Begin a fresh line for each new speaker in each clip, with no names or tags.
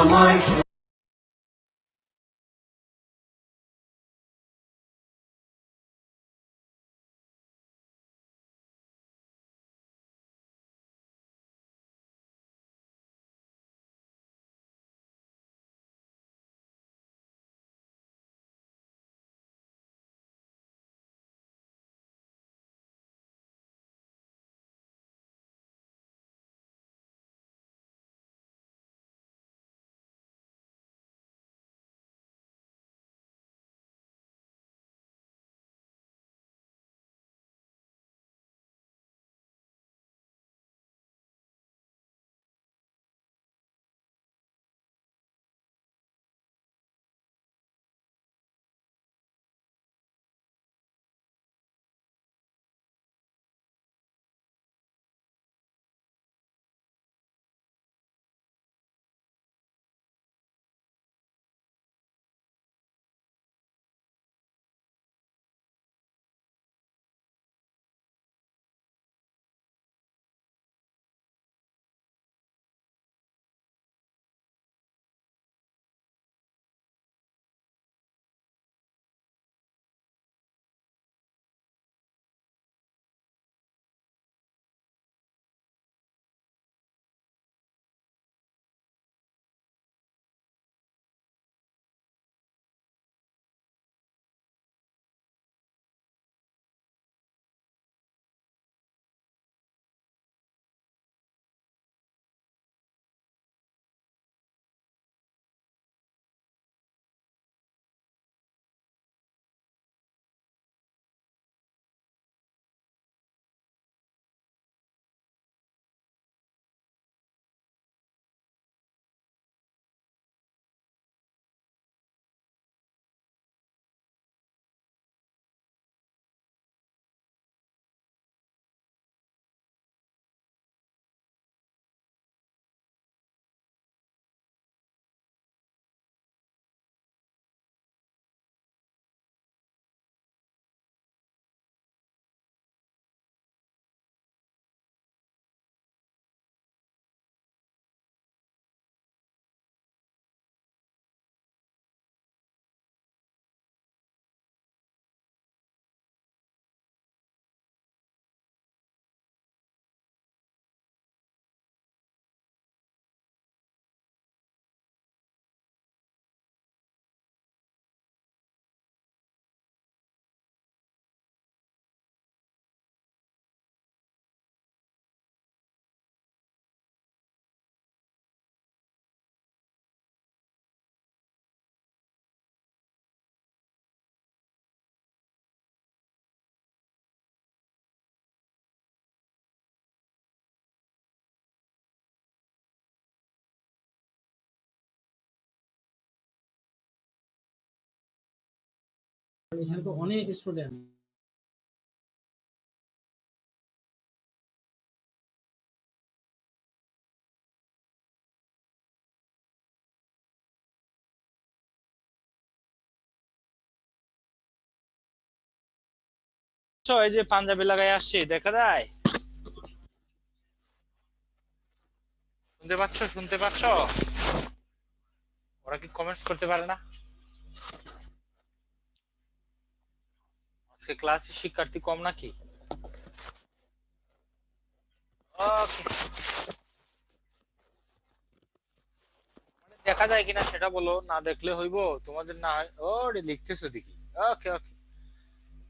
আমার
এখানে তো অনেক স্টুডেন্ট।
এই যে পাঞ্জাবি লাগাই আসছি, দেখা যায়? শুনতে পাচ্ছ? শুনতে পাচ্ছ? ওরা কি কমেন্টস করতে পারে না? আজকে ক্লাসে শিক্ষার্থী কম নাকি? ওকে, দেখা যায় কিনা সেটা বলো, না দেখলে হইব? তোমাদের না হয় ও লিখতেছো দেখি। ওকে ওকে,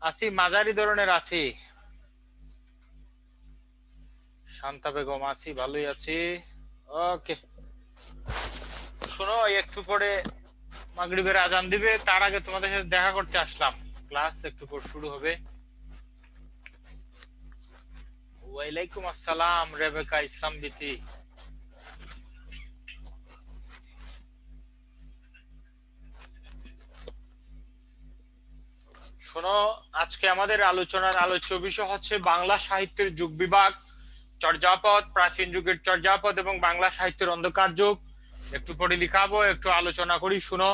আছি, মাঝারি ধরনের আছি। শান্তা বেগম আছি, ভালোই আছি। ওকে, শোনো, একটু পরে মাগরিবের আজান দিবে, তার আগে তোমাদের সাথে দেখা করতে আসলাম। ক্লাস একটু পর শুরু হবে। ওয়ালাইকুম আসসালাম রেবেকা ইসলাম বিথি। শোনো, আজকে আমাদের আলোচনার আলোচ্য বিষয় হচ্ছে বাংলা সাহিত্যের যুগ বিভাগ, চর্যাপদ, প্রাচীন যুগের চর্যাপদ এবং বাংলা সাহিত্যের অন্ধকার যুগ। একটু পরে লিখাবো, একটু আলোচনা করি। শুনো,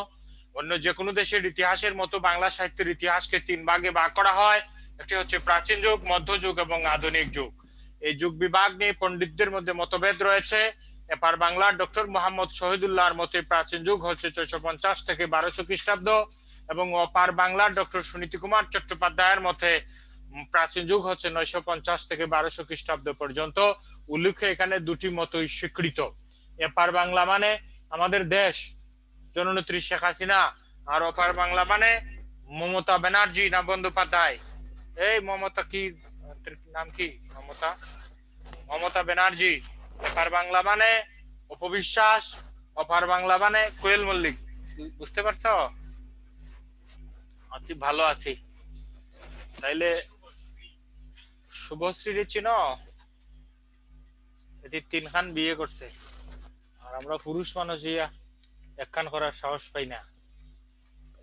অন্য যে কোনো দেশের ইতিহাসের মতো বাংলা সাহিত্যের ইতিহাসকে তিন ভাগে ভাগ করা হয়। একটি হচ্ছে প্রাচীন যুগ, মধ্যযুগ এবং আধুনিক যুগ। এই যুগ বিভাগ নিয়ে পণ্ডিতদের মধ্যে মতভেদ রয়েছে। এপার বাংলা ডক্টর মোহাম্মদ শহীদুল্লাহর মতে প্রাচীন যুগ হচ্ছে 650 থেকে 1200 খ্রিস্টাব্দ এবং অপার বাংলা ডক্টর সুনীতি কুমার চট্টোপাধ্যায়ের মতে প্রাচীন যুগ হচ্ছে 950 থেকে 1200 খ্রিস্টাব্দ পর্যন্ত। উল্লেখ্য এখানে দুটি মতই স্বীকৃত। এপার বাংলা মানে আমাদের দেশ, জননেত্রী শেখ হাসিনা, আর অপার বাংলা মানে মমতা ব্যানার্জি না বন্দ্যোপাধ্যায়, এই মমতা কি নাম কি, মমতা মমতা ব্যানার্জি। এপার বাংলা মানে অপবিশ্বাস, অপার বাংলা মানে কোয়েল মল্লিক। বুঝতে পারছো? আছি, ভালো আছি। তাইলে শুভশ্রী চিনো? এটি 3 খান বিয়ে করছে, আর আমরা পুরুষ মানুষ ইয়া একখান করার সাহস পাই না।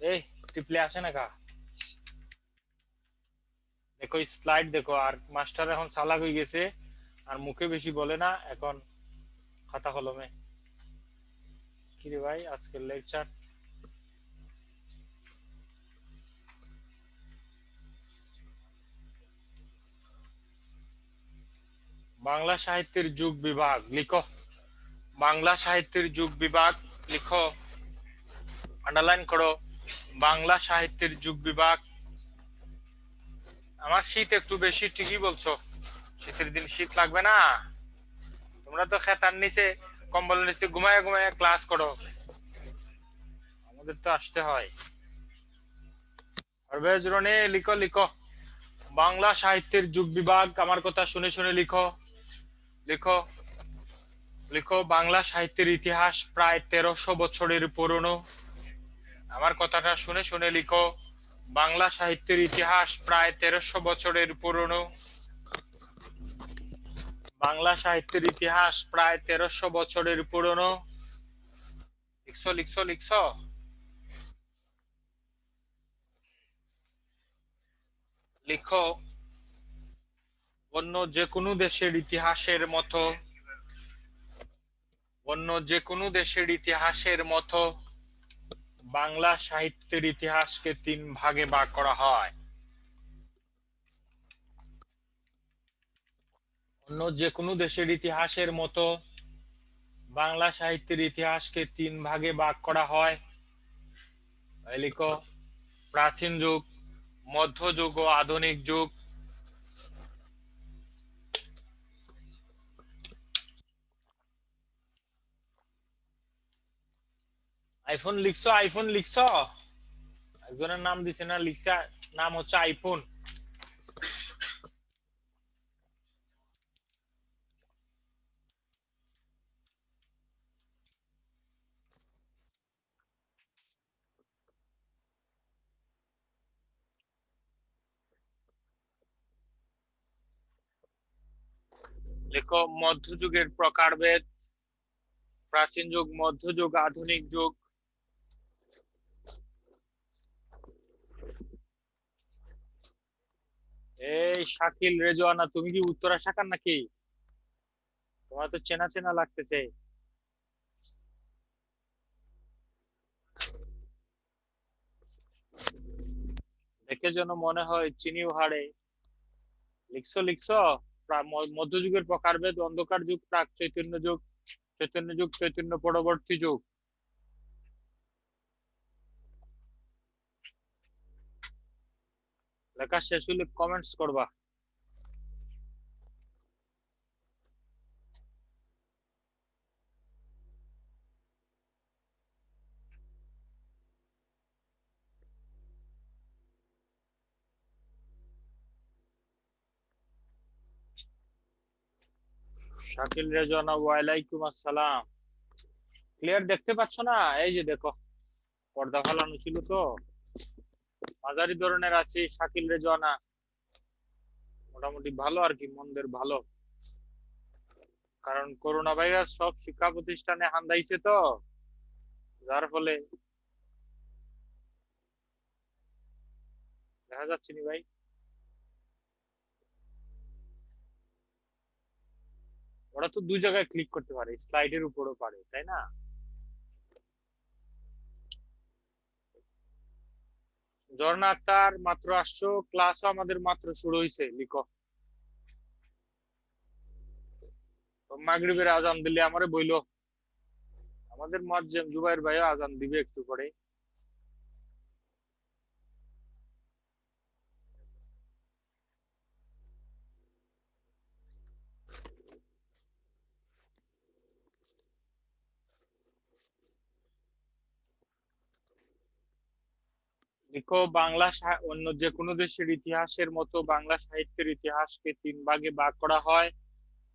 এই টিপলে আসে না কা? দেখো স্লাইড দেখো। আর মাস্টার এখন চালাক হয়ে গেছে, আর মুখে বেশি বলে না, এখন খাতা কলমে। কি রে ভাই আজকের লেকচার? বাংলা সাহিত্যের যুগ বিভাগ লিখো। বাংলা সাহিত্যের যুগ বিভাগ লিখো, আন্ডারলাইন করো। বাংলা সাহিত্যের যুগ বিভাগ। আমার শীত একটু বেশি, ঠিকই বলছো। শীতের দিন শীত লাগবে না? তোমরা তো খেতার নিচে কম্বলের নিচে ঘুমায় ঘুমায় ক্লাস করো, আমাদের তো আসতে হয়। পারভেজ রনি লিখো লিখো। বাংলা সাহিত্যের যুগ বিভাগ। আমার কথা শুনে শুনে লিখো লিখো লিখো। বাংলা সাহিত্যের ইতিহাস প্রায় 1300 বছরের পুরনো। আমার কথাটা শুনে শুনে লিখো। বাংলা সাহিত্যের ইতিহাস প্রায় 1300 বছরের পুরনো। বাংলা সাহিত্যের ইতিহাস প্রায় 1300 বছরের পুরনো। লিখছো লিখছো লিখছো। লিখো। অন্য যে কোনো দেশের ইতিহাসের মতো, অন্য যে কোনো দেশের ইতিহাসের মতো বাংলা সাহিত্যের ইতিহাসকে 3 ভাগে ভাগ করা হয়। অন্য যে কোনো দেশের ইতিহাসের মতো বাংলা সাহিত্যের ইতিহাসকে 3 ভাগে ভাগ করা হয়। লিখো। প্রাচীন যুগ, মধ্যযুগ ও আধুনিক যুগ। আইফোন লিখছো? আইফোন লিখছো? একজনের নাম দিছে না, লিখছে, নাম হচ্ছে আইফোন। লেখো। মধ্যযুগের প্রকারভেদ। প্রাচীন যুগ, মধ্যযুগ, আধুনিক যুগ। এই শাকিল রেজওয়ানা, তুমি কি উত্তরা শাখার নাকি? তোমার তো চেনা চেনা লাগতেছে। দেখে যেন মনে হয় চিনি হাড়ে। লিখছো লিখছো। মধ্যযুগের প্রকারভেদ: অন্ধকার যুগ, প্রাক চৈতন্য যুগ, চৈতন্য যুগ, চৈতন্য পরবর্তী যুগ। লেখা শেষ হলে কমেন্টস করবা। শাকিল রেজওয়ানা, ওয়ালাইকুম আসসালাম। ক্লিয়ার দেখতে পাচ্ছ না? এই যে দেখো, পর্দা ফালানো ছিল তো। মাঝারি ধরনের আছি। শাকিল রেজওয়ানা মোটামুটি ভালো আর কি, মন্দের ভালো। কারণ করোনা ভাইরাস সব শিক্ষা প্রতিষ্ঠানে হান্দাইছে তো, যার ফলে দেখা যাচ্ছে নি ভাই। ওরা তো 2 জায়গায় ক্লিক করতে পারে, স্লাইডের উপরও পারে, তাই না? ঝর্ণা আক্তার মাত্র আসছো, ক্লাসও আমাদের মাত্র শুরু হয়েছে। লিখো। মাগরিবের আজান দিলে আমারে বইলো, আমাদের মুয়াজ্জিন জুবাইর ভাইও আজান দিবে একটু পরে। লিখো অন্য যে কোনো দেশের ইতিহাসের মতো বাংলা সাহিত্যের ইতিহাসকে তিন ভাগে ভাগ করা হয়: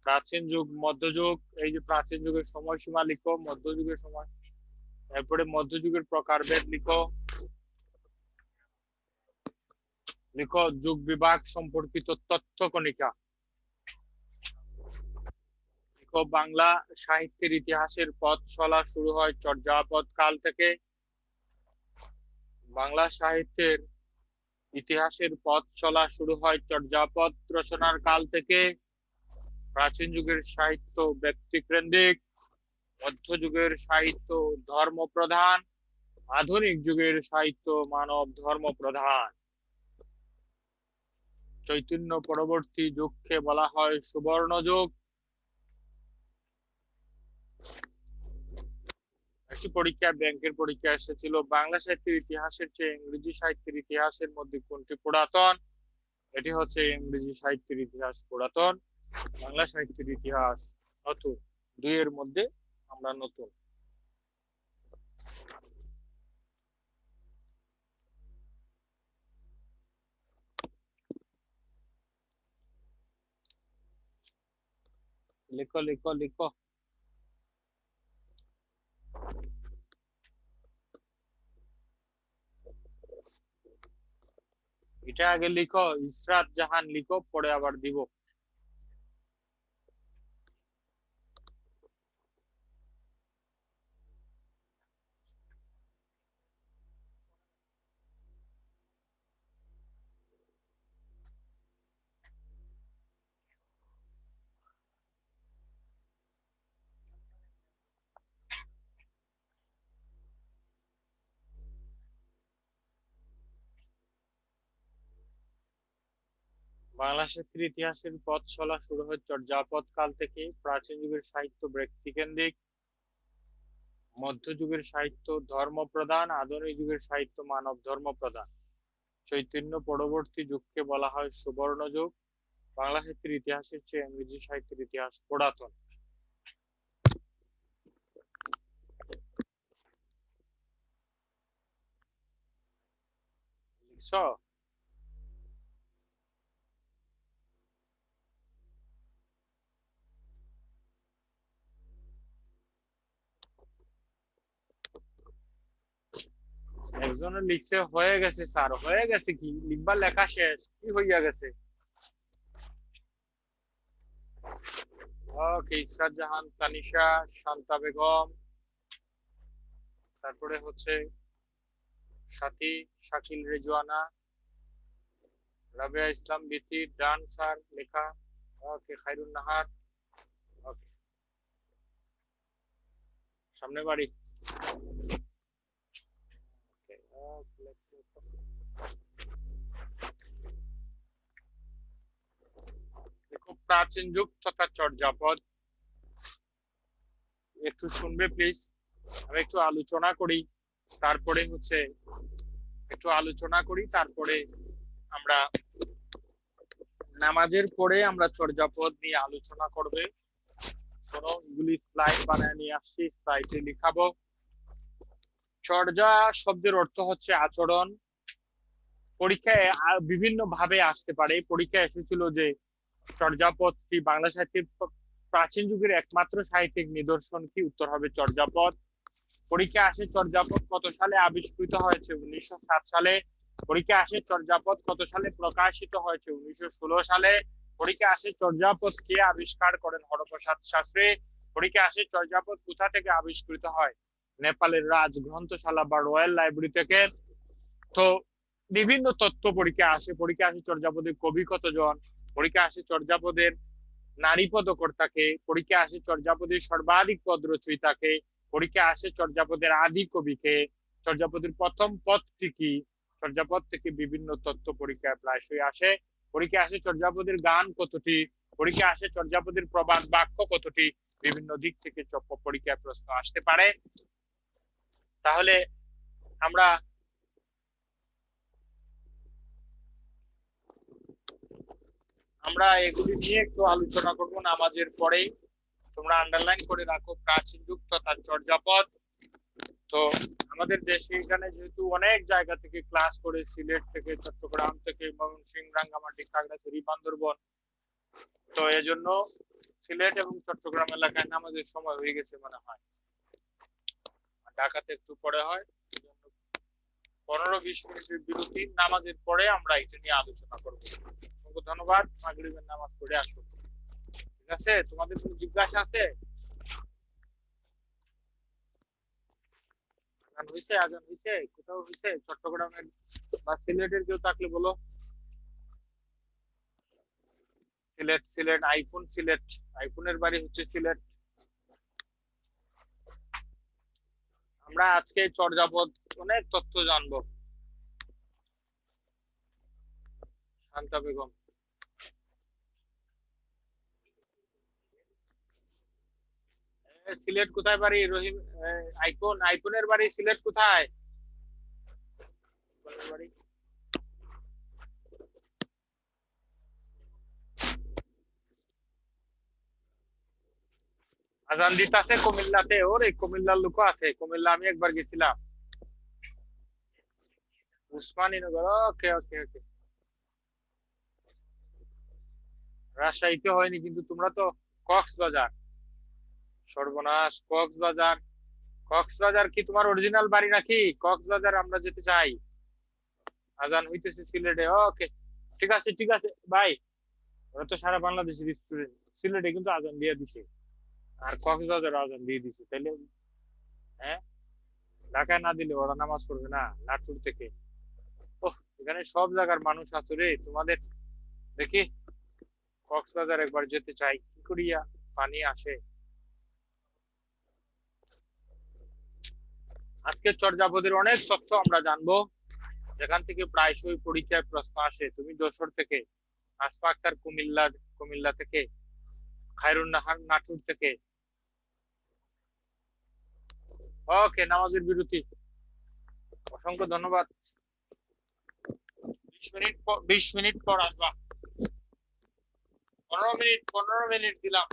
প্রাচীন যুগ, মধ্যযুগ। এই যে প্রাচীন যুগের সময়সীমা লিখো, মধ্যযুগের সময়, তারপরে মধ্যযুগের প্রকারভেদ লিখো। লিখো যুগ বিভাগ সম্পর্কিত তথ্য কণিকা। লিখো বাংলা সাহিত্যের ইতিহাসের পথ চলা শুরু হয় চর্যাপদ কাল থেকে। বাংলা সাহিত্যের ইতিহাসের পথ চলা শুরু হয় চর্যাপদ রচনার কাল থেকে। প্রাচীন যুগের সাহিত্য ব্যক্তিকেন্দ্রিক, মধ্যযুগের সাহিত্য ধর্মপ্রধান, আধুনিক যুগের সাহিত্য মানব ধর্ম প্রধান। চৈতন্য পরবর্তী যুগকে বলা হয় সুবর্ণ যুগ। একটি পরীক্ষা, ব্যাংকের পরীক্ষা এসেছিল, বাংলা সাহিত্যের ইতিহাসের চেয়ে ইংরেজি সাহিত্যের ইতিহাসের মধ্যে কোনটি পুরাতন? এটি হচ্ছে ইংরেজি সাহিত্যের ইতিহাস পুরাতন, বাংলা সাহিত্যের ইতিহাস নতুন। দুইয়ের মধ্যে আমরা নতুন। লিখো লিখো লিখো। এটা আগে লিখো, ইসরাত জাহান লিখো, পরে আবার দিব। বাংলা সাহিত্যের ইতিহাসের পথ চলা শুরু হয় চর্যাপদ কাল থেকে। প্রাচীন যুগের সাহিত্য ব্যক্তিকেন্দ্রিক, মধ্যযুগের সাহিত্য ধর্মপ্রধান, আধুনিক যুগের সাহিত্য মানব ধর্ম প্রধান। চৈতন্য পরবর্তী যুগকে বলা হয় সুবর্ণ যুগ। বাংলা সাহিত্যের ইতিহাসের চেয়ে ইংরেজি সাহিত্যের ইতিহাস পুরাতন। লিখছো? একজনের লিখছে হয়ে গেছে স্যার। হয়ে গেছে কি? লিখবার লেখা শেষ, কি হইয়া গেছে? ওকে, ইসরাত জাহান, তানিশা, শান্তা বেগম, তারপরে হচ্ছে সাথী, শাকিল রেজওয়ানা, রাবেয়া ইসলাম বিথি, ডান স্যার লেখা। ওকে, খাইরুন নাহার। ওকে, সামনে বাড়ি। দেখো প্রাচীন যুগ তথা চর্যাপদ। একটু শুনবে প্লিজ, আমি একটু আলোচনা করি, তারপরে হচ্ছে তারপরে আমরা নামাজের পরে আমরা চর্যাপদ নিয়ে আলোচনা করবে। শোনো, এগুলি স্লাইড বানায় নিয়ে আসছি, স্লাইডে লিখাবো। চর্যা শব্দের অর্থ হচ্ছে আচরণ। পরীক্ষায় বিভিন্ন ভাবে আসতে পারে। পরীক্ষায় এসেছিল যে চর্যাপদটি বাংলা সাহিত্যের প্রাচীন যুগের একমাত্র সাহিত্যিক নিদর্শন কি? উত্তর হবে চর্যাপদ। পরীক্ষা আসে চর্যাপদ কত সালে আবিষ্কৃত হয়েছে? 1907 সালে। পরীক্ষা আসে চর্যাপদ কত সালে প্রকাশিত হয়েছে? 1916 সালে। পরীক্ষা আসে চর্যাপদ কে আবিষ্কার করেন? হরপ্রসাদ শাস্ত্রী। পরীক্ষা আসে চর্যাপদ কোথা থেকে আবিষ্কৃত হয়? নেপালের রাজ গ্রন্থশালা বা রয়্যাল লাইব্রেরি থেকে। তো বিভিন্ন তথ্য পরীক্ষা আসে। পরীক্ষা আসে চর্যাপদের কবি কতজন? পরীক্ষা আসে চর্যাপদের নারী পদকর্তাকে। পরীক্ষা আসে চর্যাপদের সর্বাধিক পদ রচয়িতাকে। পরীক্ষা আসে চর্যাপদের আদি কবিকে। চর্যাপদের প্রথম পদটি কি? চর্যাপদ থেকে বিভিন্ন তথ্য পরীক্ষায় প্রায়শই আসে। পরীক্ষা আসে চর্যাপদের গান কতটি? পরীক্ষা আসে চর্যাপদের প্রবাদ বাক্য কতটি, বিভিন্ন দিক থেকে পরীক্ষায় প্রশ্ন আসতে পারে। তাহলে আমরা আমরা এগুলি নিয়ে একটু আলোচনা করব নামাজের পরেই। তোমরা আন্ডারলাইন করে রাখো প্রাচীন যুগ তথা চর্যাপদ। তো আমাদের দেশে এখানে যেহেতু অনেক জায়গা থেকে ক্লাস করে, সিলেট থেকে, চট্টগ্রাম থেকে, ময়মনসিংহ, রাঙ্গামাটি, খাগড়াছড়ি, বান্দরবন, তো এজন্য সিলেট এবং চট্টগ্রাম এলাকায় নামাজের সময় হয়ে গেছে মনে হয়, ঢাকাতে একটু পরে হয়। 15-20 মিনিটের বিরতি, নামাজের পরে আমরা এটা নিয়ে আলোচনা করবো। অসংখ্য ধন্যবাদ। মাগরিবের নামাজ পড়ে আসো। ঠিক আছে, তোমাদের কোনো জিজ্ঞাসা আছে? আজান হয়েছে? আজান হয়েছে? কোথাও হয়েছে? চট্টগ্রামের বা সিলেটের কেউ থাকলে বলো। সিলেট, সিলেট, আইফোন সিলেট, আইফোনের বাড়ি হচ্ছে সিলেট। আমরা আজকে চর্যাপদ অনেক তথ্য জানবো। শান্তা বেগম, সিলেট কোথায় বাড়ি? রহিম, আইফোন, আইফোনের বাড়ি সিলেট কোথায়? বাড়ি আজান দিতে আছে কুমিল্লাতে। ওরে কুমিল্লার লোক আছে, কুমিল্লা আমি একবার গেছিলাম। উসমানীনগর, ওকে ওকে ওকে। রাজশাহীতে হয়নি কিন্তু তোমরা তো কক্সবাজার। সর্বনাশ, কক্সবাজার। কক্সবাজার কি তোমার অরিজিনাল বাড়ি নাকি? কক্সবাজার আমরা যেতে চাই। আজান হইতেছে সিলেটে, ওকে। ঠিক আছে ঠিক আছে ভাই, ওরা তো সারা বাংলাদেশের স্টুডেন্ট। সিলেটে কিন্তু আজান দিয়ে দিছে, আর কক্সবাজার আজান দিয়ে দিছে, তাইলে হ্যাঁ, ঢাকায় না দিলে ওরা নামাজ পড়বে না নাটপুর থেকে? ওহ, এখানে সব জায়গার মানুষ আছে রে তোমাদের। দেখি, কক্সবাজার একবার যেতে চাই, কি করিয়া পানি আসে। আজকে চর্যাপদের অনেক তথ্য আমরা জানবো, যেখান থেকে প্রায়শই পরীক্ষায় প্রশ্ন আসে। তুমি যশোর থেকে, আসমা আক্তার কুমিল্লা, কুমিল্লা থেকে, খায়রুন নাহার নাটোর থেকে। ওকে, নামাজের বিরতি। অসংখ্য ধন্যবাদ। 20 মিনিট পর আসবা। 15 মিনিট, 15 মিনিট দিলাম।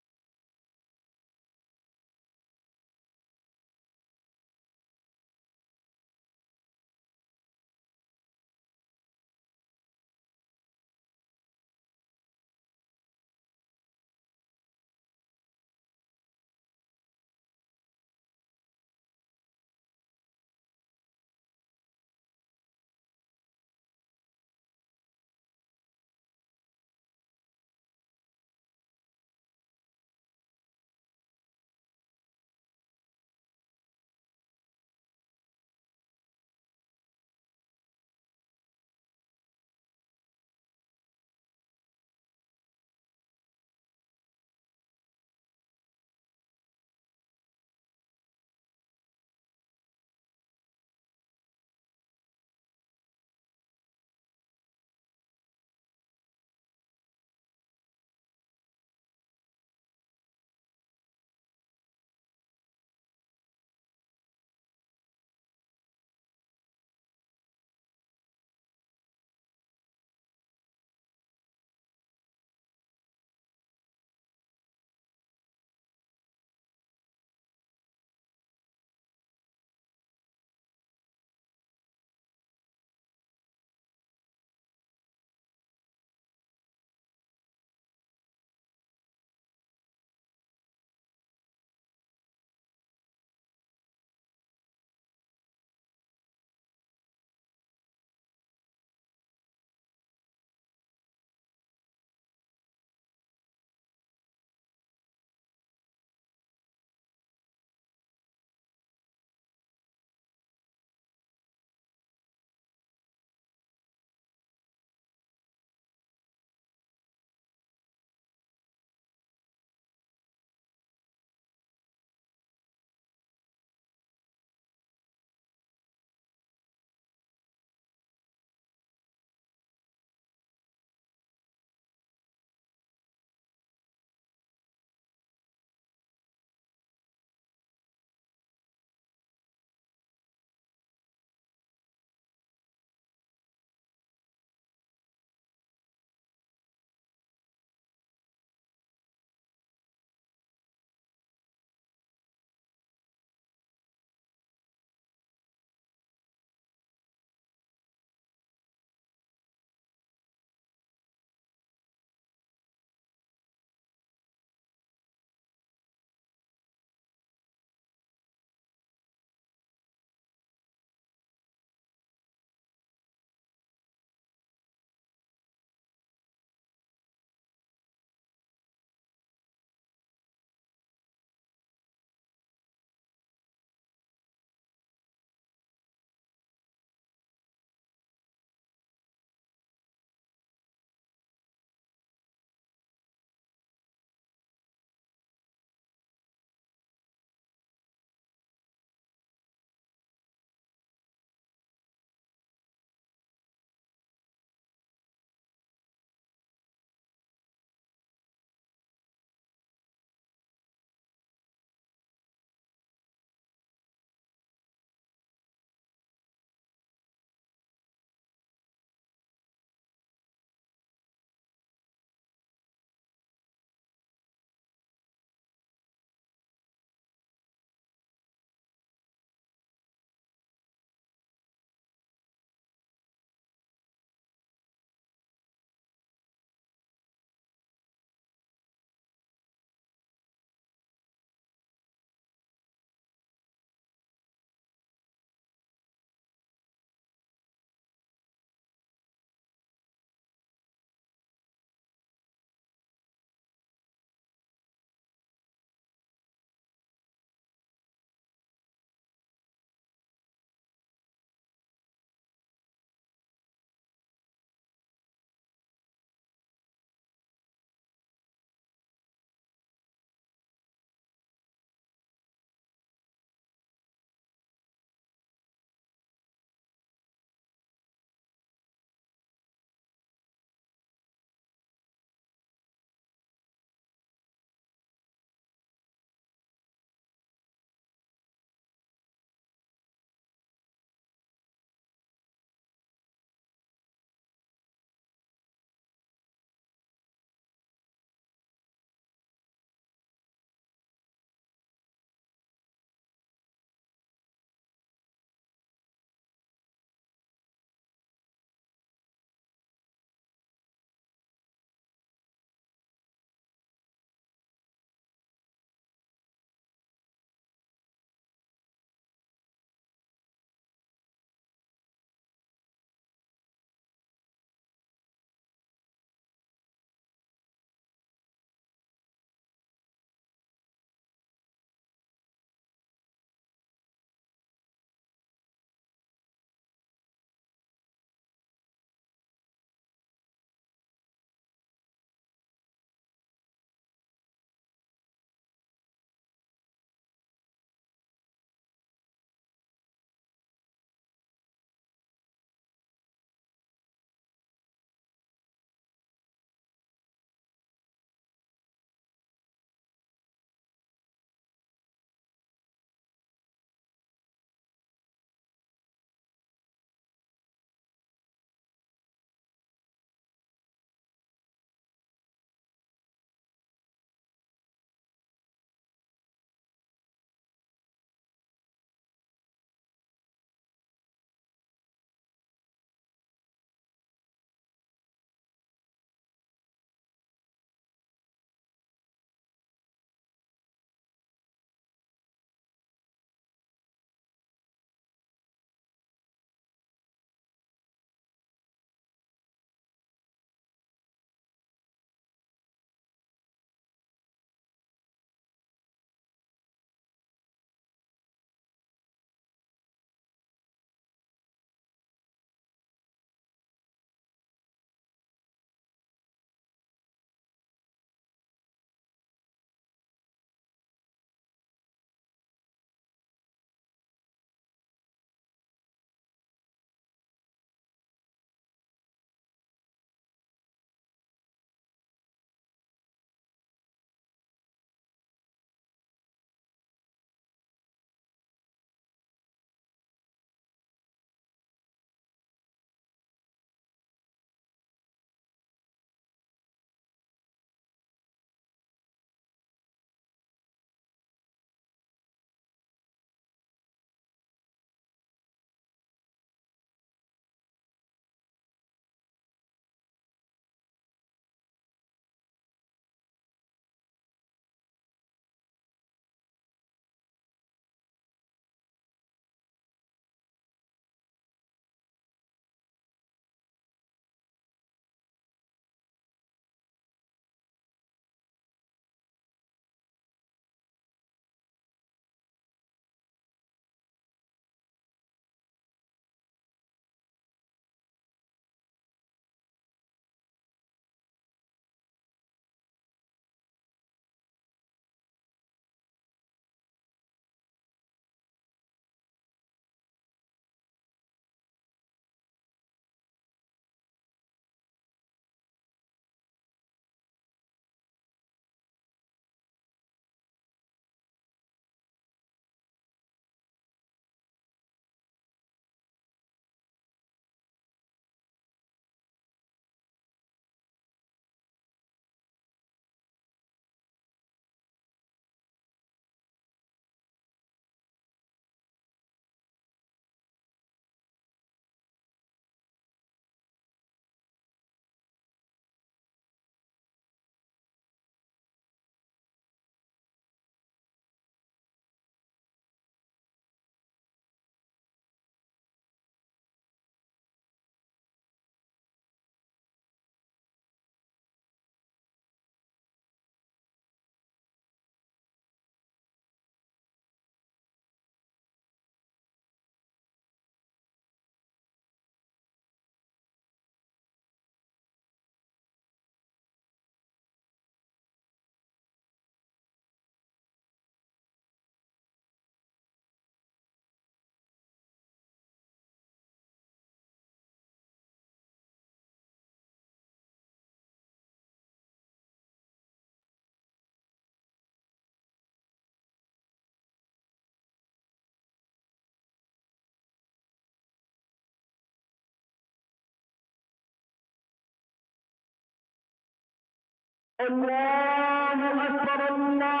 الله أكبر الله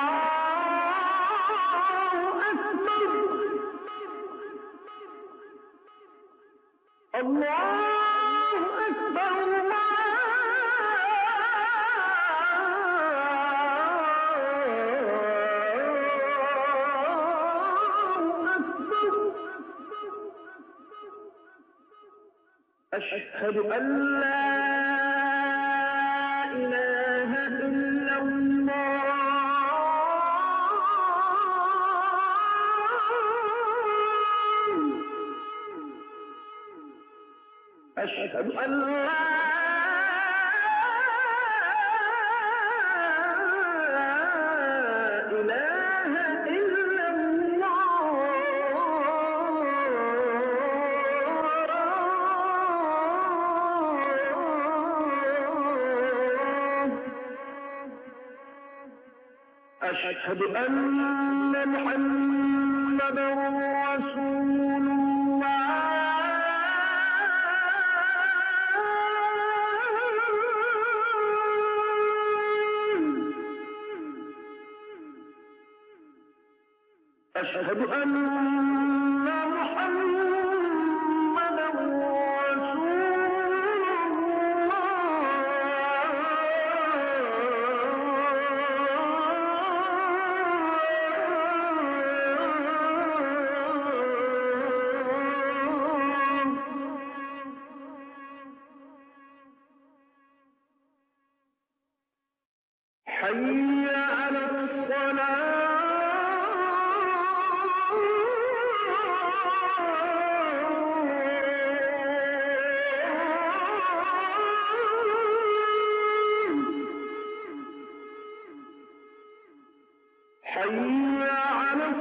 أكبر الله أكبر الله أكبر أشهد أن لا إله إلا الله أشهد أن لا إله إلا الله أشهد أن محمدا رسول أشهد أن محمدا رسول الله حي على حي على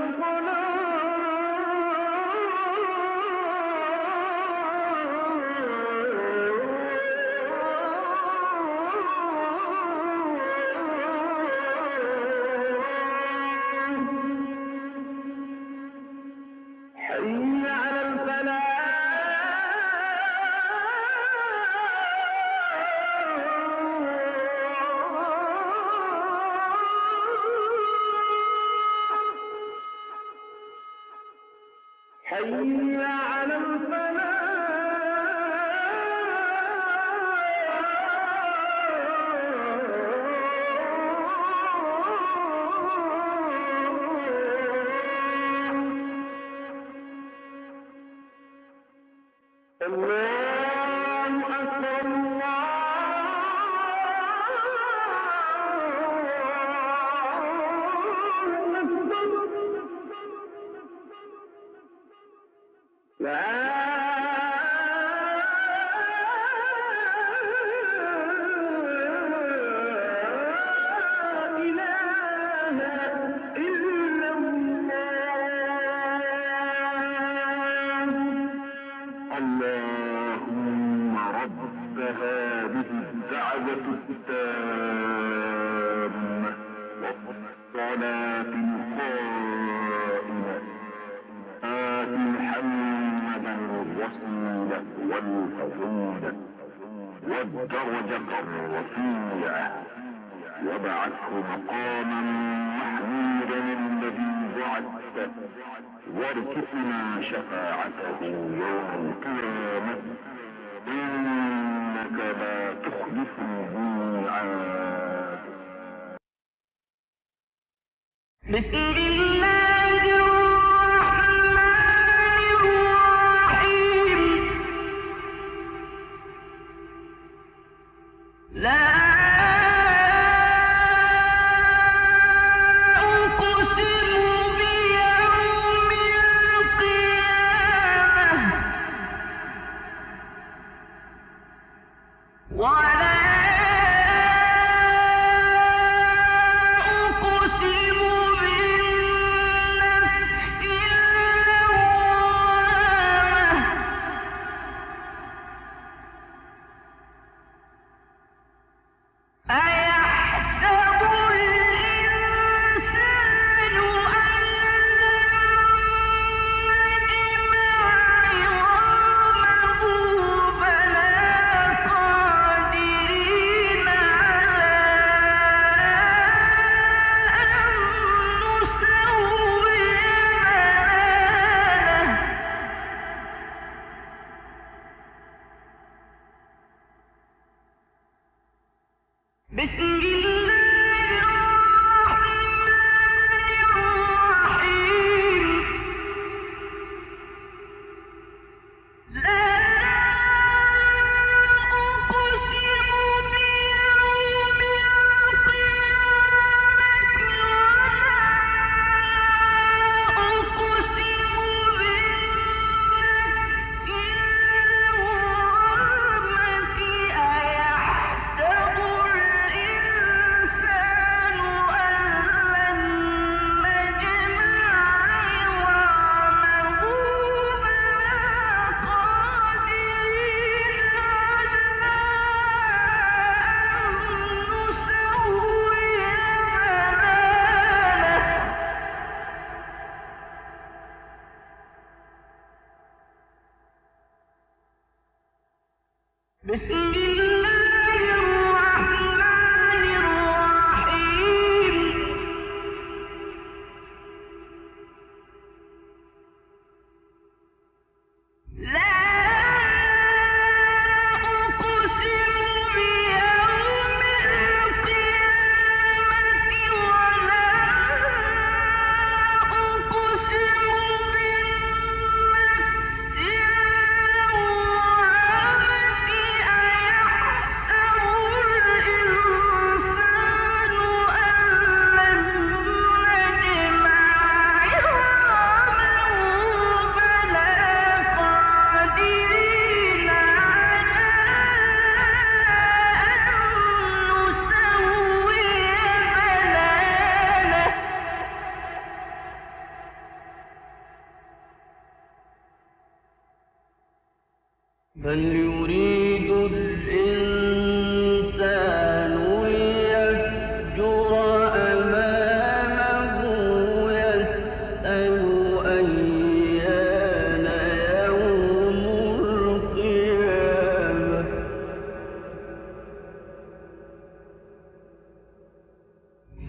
حي على حي على الله أكبر الله أكبر لا إله إلا الله اللهم رب هذه الدعوة التامة والصلاة القائمة آت محمدا الوسيلة والفضيلة والدرجة الرفيعة وابعثه مقاما محمودا الذي وعدته وارزقنا شفاعته يوم القيامة إنك لا تخلف الميعاد. بسم الله الرحمن الرحيم لا أقسم بيوم القيامة ولا أقسم بالنفس اللوامة أيحسب الإنسان أن نجمع عظامه بلى قادرين بسم الله الرحمن الرحيم لا أقسم بيوم القيامة ولا أقسم بالنفس اللوامة أيحسب الإنسان أن لن نجمع عظامه بلى قادرين على أن نسوي بنانه بسم الله الرحمن الرحيم لا أقسم بيوم القيامة ولا أقسم بالنفس اللوامة أيحسب الإنسان أن لن نجمع عظامه بلى قادرين على أن نسوي بنانه بل يريد الإنسان ليفجر أمامه يسأل أيان يوم القيامة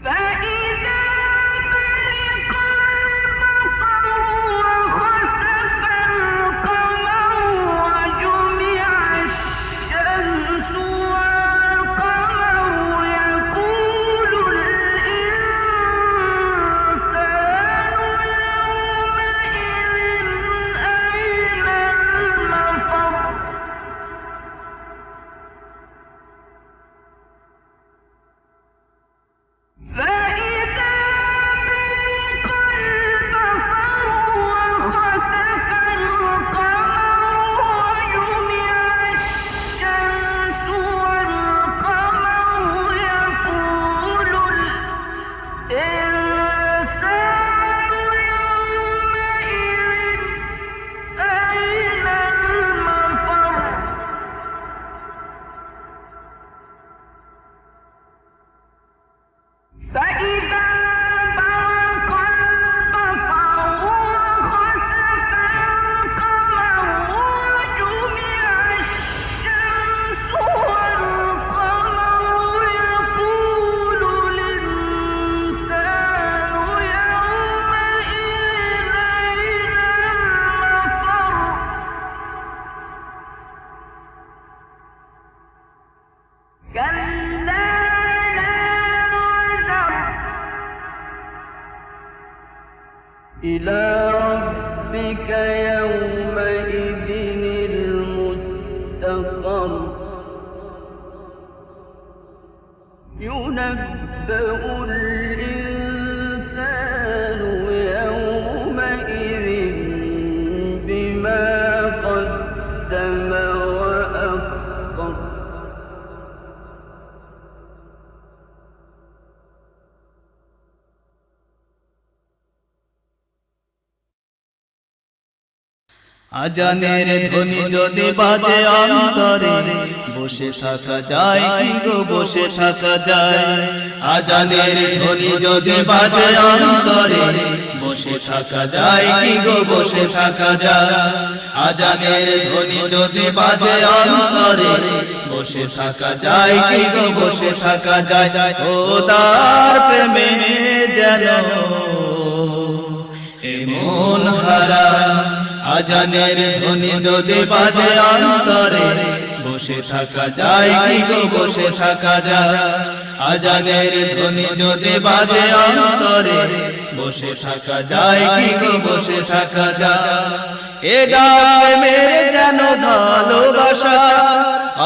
فإذا برق البصر وخسف القمر وجمع الشمس والقمر يقول الإنسان يومئذ أين المفر فإذا برق البصر وخسف القمر وجمع الشمس والقمر يقول الإنسان يومئذ أين المفر فإذا برق البصر وخسف القمر وجمع الشمس والقمر يقول الإنسان يومئذ أين المفر كلا لا وزر إلى ربك يومئذ المستقر ينبأ الإنسان يومئذ بما قدم وأخر
আজানের ধ্বনি যদি বাজে অন্তরে বসে থাকা যায় কি গো বসে থাকা যায় আজানের ধ্বনি যদি বাজে অন্তরে বসে থাকা যায় কি গো বসে থাকা যায় আজানের ধ্বনি যদি বাজে অন্তরে বসে থাকা যায় কি গো বসে থাকা যায় খোদার প্রেমে যেন এমন হারা আজানের ধ্বনি যদি বাজে অন্তরে বসে থাকা যায় কি গো বসে থাকা যায় আজানের ধ্বনি যদি বাজে অন্তরে বসে থাকা যায় কি গো বসে থাকা যায় এ ডাক মেরে যেন ভালোবাসা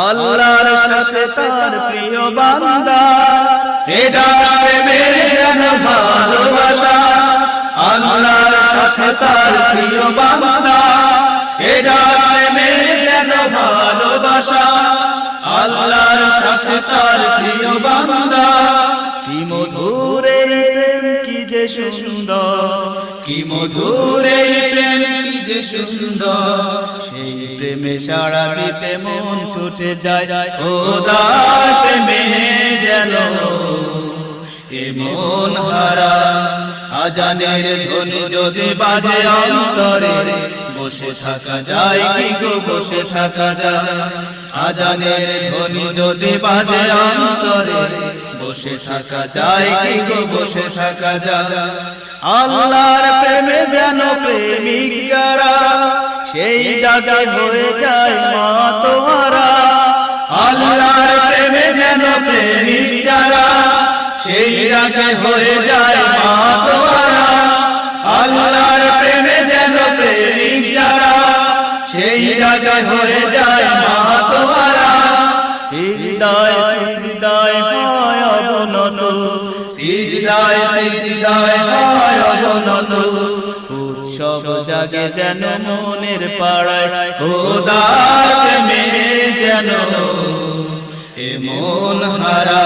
আল্লাহর সাথে তার প্রিয় বান্দা এ ডাক মেরে যেন ভালোবাসা আল্লাহর সাথে তার প্রিয় বান্দা এ ডাক মেরে যেন ভালোবাসা আল্লাহর সাথে তার প্রিয় বান্দা কি মধুর এই প্রেম কি যে সুন্দর কি মধুর এই প্রেম কি যে সুন্দর সেই প্রেমে সাড়া দিতে মন ছুটে যায় খোদার প্রেমে যেন এ মন হারা আজানের ধ্বনি যদি বাজে অন্তরে বসে থাকা যায় কি গো বসে থাকা যায় আজানের ধ্বনি যদি বাজে অন্তরে বসে থাকা যায় কি গো বসে থাকা যায় আল্লাহর প্রেমে যেন প্রেমিক যারা সেই ডাকে হয়ে যায় মাতোয়ারা আল্লাহর প্রেমে যেন প্রেমিক যারা সেই ডাকে হয়ে যায় মাতোয়ারা আল্লাহর প্রেমে যেন প্রেমিক যারা সেই ডাকে হয়ে যায় মাতোয়ারা সিজদায় সিজদায় হয় অবনত সিজদায় সিজদায় হয় অবনত উৎসব জাগে যেন মনের পাড়ায় খোদার প্রেমে যেন এ মন হারা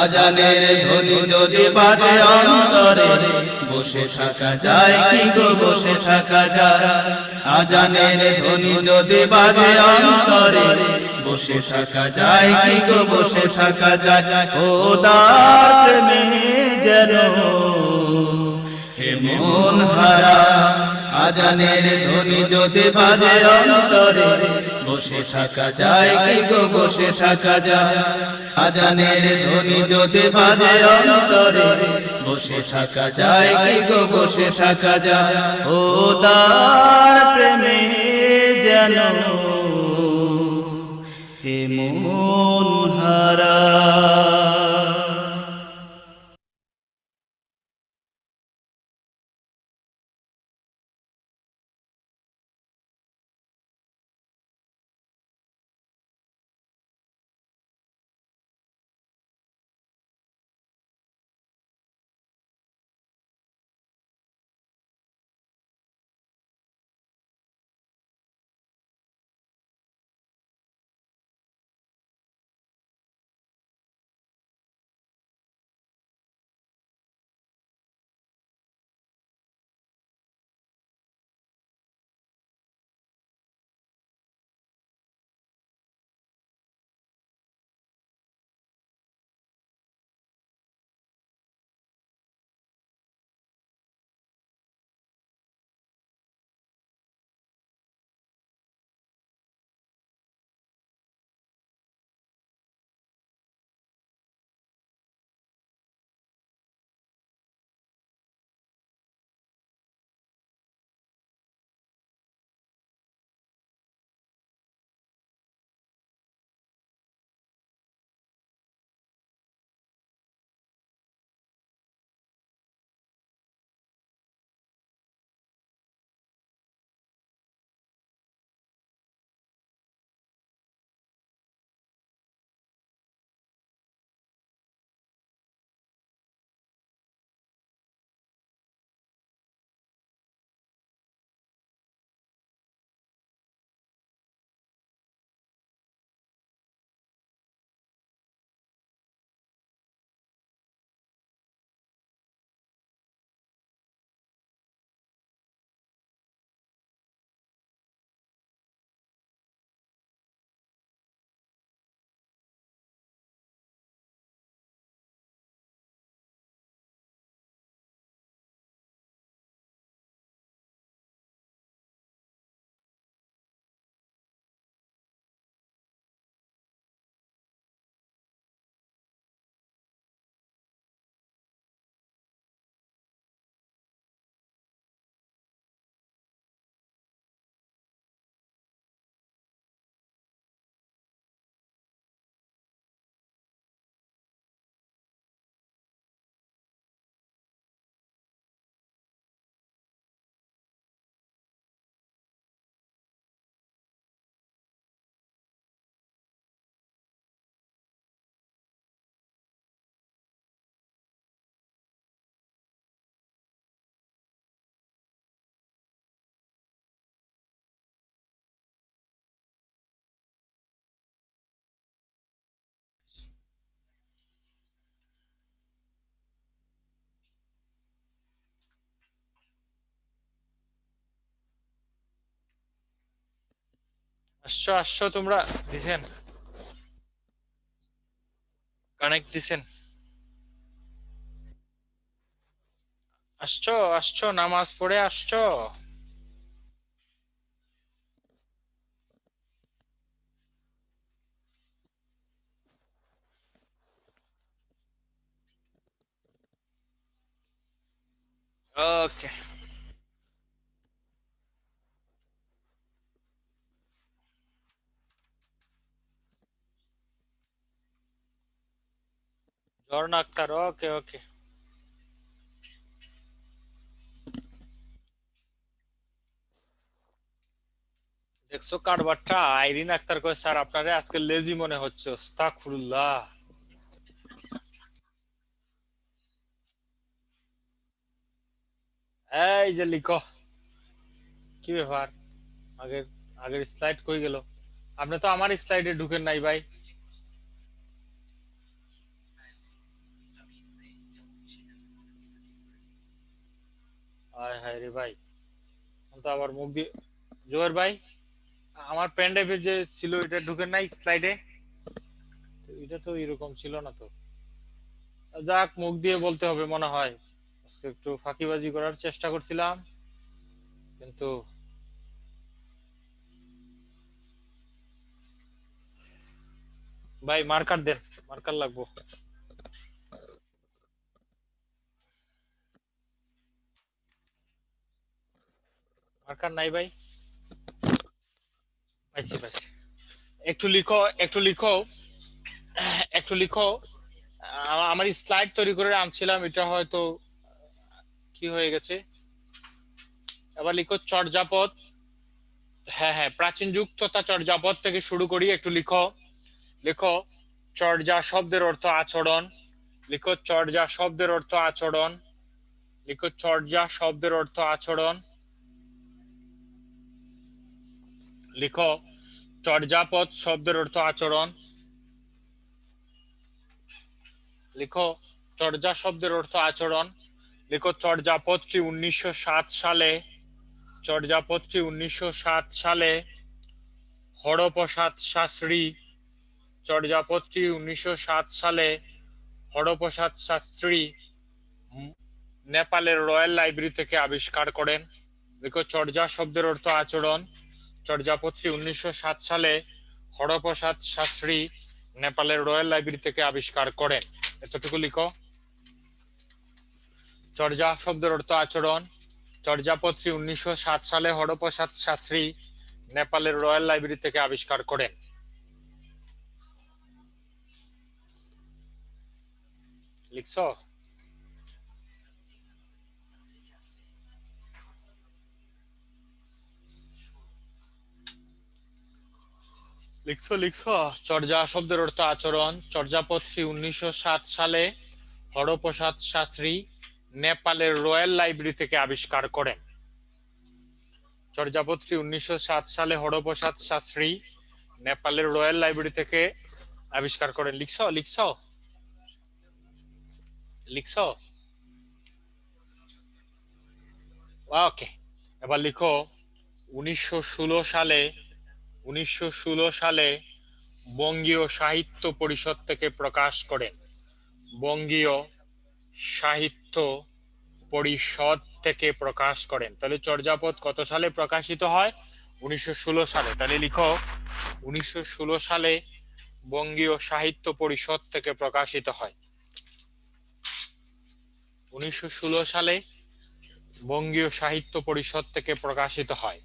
আজানের ধ্বনি যদি বাজে অন্তরে বসে থাকা যায় কি গো বসে থাকা যায় আজানের ধ্বনি যদি বাজে অন্তরে বসে থাকা যায় কি গো বসে থাকা যায় খোদার প্রেমে যেন হে মন হারা আজানের ধ্বনি যদি বাজে অন্তরে বসে থাকা যায় কি গো বসে থাকা যায় আজানের ধ্বনি যদি বাজে অন্তরে বসে থাকা যায় কি গো বসে থাকা যায় খোদার প্রেমে যেন হে মন হারা।
আসছো আসছো তোমরা, দিছেন কানেক্ট দিছেন, আসছো আসছো নামাজ পড়ে আসছো। ওকে, ঝর্ণা আক্তার, ওকে ওকে। দেখছো কারবারটা, আইরিন আক্তার কয় স্যার আপনারে আজকে লেজি মনে হচ্ছে, আস্তাগফিরুল্লাহ। এই যে লিখো, কি ব্যাপার, আগের আগের স্লাইড কই গেল? আপনি তো আমার স্লাইডে ঢুকেন নাই ভাই। হায় হায় রে ভাই, আমি তো আবার মুখ দিয়ে, জোয়ার ভাই আমার পেন ড্রাইভে যে ছিল এটা ঢুকেন নাই স্লাইডে, এটা তো এরকম ছিল না তো। যাক, মুখ দিয়ে বলতে হবে মনে হয়, আজকে একটু ফাঁকিবাজি করার চেষ্টা করছিলাম কিন্তু। ভাই মার্কার দেন, মার্কার লাগবো। মার্কার নাই ভাই, পাইছি পাইছি। একটু লিখো, একটু লিখো, একটু লিখো। আমার স্লাইড তৈরি করে আনছিলাম, এটা হয়তো কি হয়ে গেছে। এবার লিখো চর্যাপদ। হ্যাঁ হ্যাঁ, প্রাচীন যুগ তথা চর্যাপদ থেকে শুরু করি, একটু লিখো। লিখো চর্যা শব্দের অর্থ আচরণ। লিখো চর্যা শব্দের অর্থ আচরণ। লিখো চর্যা শব্দের অর্থ আচরণ। লিখো চর্যাপদ শব্দের অর্থ আচরণ। লিখো চর্যা শব্দের অর্থ আচরণ। লিখো চর্যাপদটি 1907 সালে, চর্যাপদটি 1907 সালে হরপ্রসাদ শাস্ত্রী, চর্যাপদটি 1907 সালে হরপ্রসাদ শাস্ত্রী নেপালের রয়্যাল লাইব্রেরি থেকে আবিষ্কার করেন। দেখো চর্যা শব্দের অর্থ আচরণ, চর্যাপদটি 1907 সালে হরপ্রসাদ শাস্ত্রী নেপালের রয়্যাল লাইব্রেরি থেকে আবিষ্কার করেন। এতটুকু লিখো। চর্যা শব্দের অর্থ আচরণ, চর্যাপদটি 1907 সালে হরপ্রসাদ শাস্ত্রী নেপালের রয়্যাল লাইব্রেরি থেকে আবিষ্কার করেন। লিখছো? লিখছো লিখছো। চর্যা শব্দের অর্থ আচরণ, চর্যাপদটি 1907 সালে হরপ্রসাদ শাস্ত্রী নেপালের রয়্যাল লাইব্রেরি থেকে আবিষ্কার করেন। চর্যাপদটি 1907 সালে হরপ্রসাদ শাস্ত্রী নেপালের রয়্যাল লাইব্রেরি থেকে আবিষ্কার করেন। লিখছো লিখছো লিখছো। ওকে, এবার লিখো 1916 সালে, 1916 সালে বঙ্গীয় সাহিত্য পরিষদ থেকে প্রকাশ করেন। বঙ্গীয় সাহিত্য পরিষদ থেকে প্রকাশ করেন। তাহলে চর্যাপদ কত সালে প্রকাশিত হয়? 1916 সালে। তাহলে লিখো 1916 সালে বঙ্গীয় সাহিত্য পরিষদ থেকে প্রকাশিত হয়। 1916 সালে বঙ্গীয় সাহিত্য পরিষদ থেকে প্রকাশিত হয়।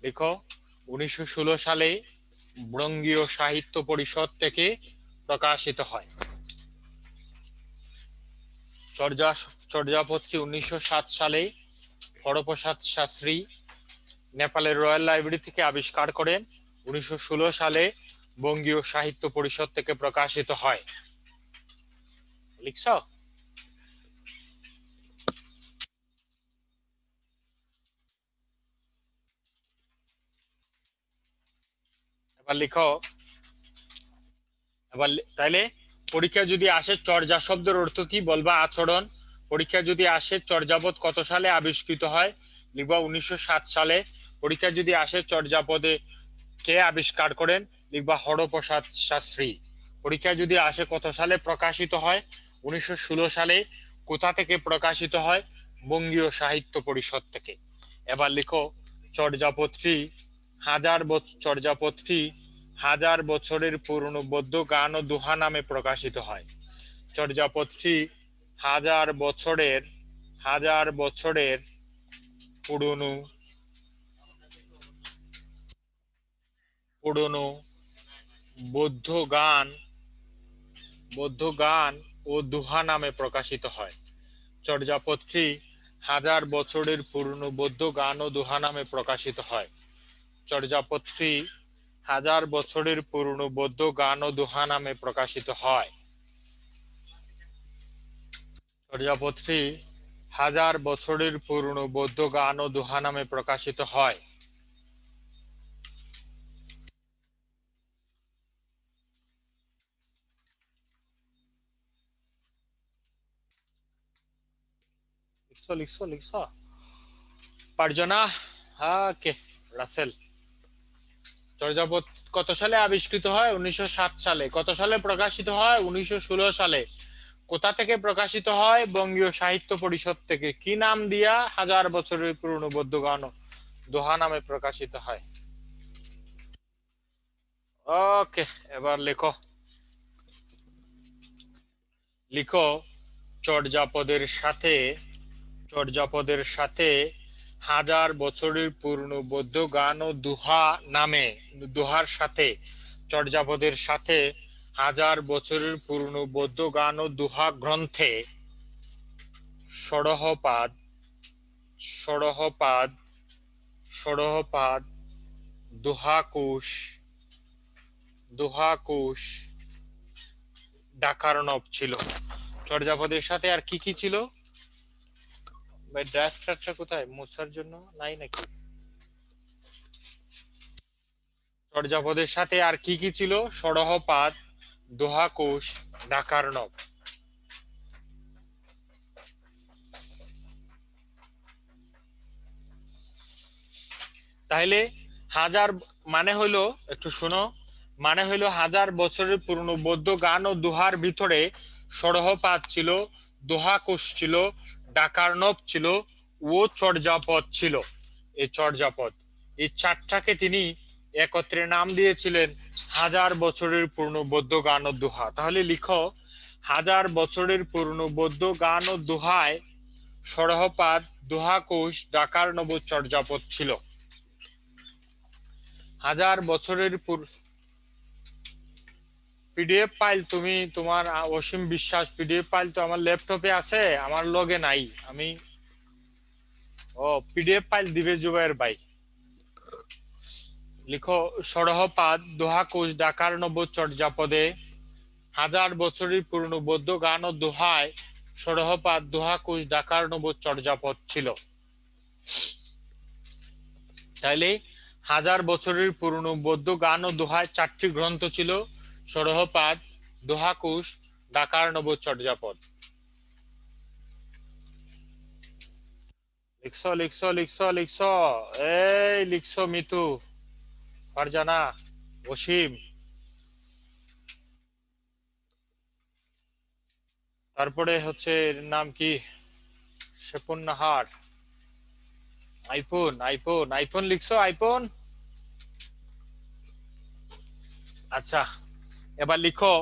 লিখো 1916 সালে বঙ্গীয় সাহিত্য পরিষদ থেকে প্রকাশিত হয়। চর্যাপদটি 1907 সালে হরপ্রসাদ শাস্ত্রী নেপালের রয়্যাল লাইব্রেরি থেকে আবিষ্কার করেন। 1916 সালে বঙ্গীয় সাহিত্য পরিষদ থেকে প্রকাশিত হয়। লিখছ? এবার লিখো। এবার তাইলে পরীক্ষা যদি আসে চর্যা শব্দের অর্থ কি বলবা? আচরণ। পরীক্ষা যদি আসে চর্যাপদ কত সালে আবিষ্কৃত হয়? লিখবা 1907 সালে। পরীক্ষা যদি আসে চর্যাপদে কে আবিষ্কার করেন? লিখবা হরপ্রসাদ শাস্ত্রী। পরীক্ষায় যদি আসে কত সালে প্রকাশিত হয়? 1916 সালে। কোথা থেকে প্রকাশিত হয়? বঙ্গীয় সাহিত্য পরিষদ থেকে। এবার লিখো চর্যাপদটি হাজার বছরের পুরনো বৌদ্ধ গান ও দোহা নামে প্রকাশিত হয়। চর্যাপদটি হাজার বছরের পুরনো বৌদ্ধ গান ও দোহা নামে প্রকাশিত হয়। চর্যাপদটি হাজার বছরের পুরনো বৌদ্ধ গান ও দোহা নামে প্রকাশিত হয়। চর্যাপদটি হাজার বছরের পুরনো বৌদ্ধ গান ও দোহা নামে প্রকাশিত হয়। চর্যাপদটি হাজার বছরের পুরনো বৌদ্ধ গান ও দোহা নামে প্রকাশিত হয়। লিখছো পারছো না? ওকে রাসেল। চর্যাপদ কত সালে আবিষ্কৃত হয়? 1907 সালে। কত সালে প্রকাশিত হয়? 1916 সালে। কোথা থেকে প্রকাশিত হয়? বঙ্গীয় সাহিত্য পরিষদ থেকে। কি নাম দিয়া? হাজার বছরের পুরনো বৌদ্ধ গান ও দোহা নামে প্রকাশিত হয়। ওকে, এবার লিখো চর্যাপদের সাথে হাজার বছরের পুরনো বৌদ্ধ গান ও দোহার সাথে চর্যাপদের সাথে হাজার বছরের পুরনো বৌদ্ধ গান ও দোহা গ্রন্থে ষড়হপাদ দোহাকুশ ডাকার্ণব ছিল। চর্যাপদের সাথে আর কি কি ছিল? ভাই ড্রাফটারটা কোথায়? মোছার জন্য নাই নাকি? চর্যাপদের সাথে আর কি কি ছিল? ষড়হপাদ, দোহাকুশ, ডাকার্ণব। তাহলে হাজার মানে হইলো, একটু শোনো, মানে হইলো হাজার বছরের পুরনো বৌদ্ধ গান ও দোহার ভিতরে ষড়হপাদ ছিল, দোহাকুশ ছিল, ডাকার্ণব ছিল ও চর্যাপদ ছিল। এই চারটাকে তিনি একত্রে নাম দিয়েছিলেন হাজার বছরের পুরনো বৌদ্ধ গান ও দোহা। তাহলে লিখো হাজার বছরের পুরনো বৌদ্ধ গান ও দোহায় ষড়হপাদ, দোহাকুশ, ডাকার্ণব, চর্যাপদ ছিল। হাজার বছরের পিডিএফ ফাইল তুমি তোমার অসীম বিশ্বাস পিডিএফ ফাইল তো আমার ল্যাপটপে আছে, আমার লগে নাই। আমি পিডিএফ ফাইল দিবে জুবাইর ভাই। লিখো ষড়হপাদ, দোহাকুশ, ডাকার্ণব, চর্যাপদে হাজার বছরের পুরনো বৌদ্ধ গান ও দোহায় ষড়হপাদ, দোহাকুশ, ডাকার্ণব, চর্যাপদ ছিল। তাইলে হাজার বছরের পুরনো বৌদ্ধ গান ও দোহায় চারটি গ্রন্থ ছিল: ষড়হপাদ, দোহাকুশ, ডাকার্ণব, চর্যাপদ। লিখছো এই লিখছো মিতু, ফারজানা, ওসিম, তারপরে হচ্ছে নাম কি, শেপুন নাহার, আইফোন লিখছো? আইফোন। আচ্ছা, এবার লিখো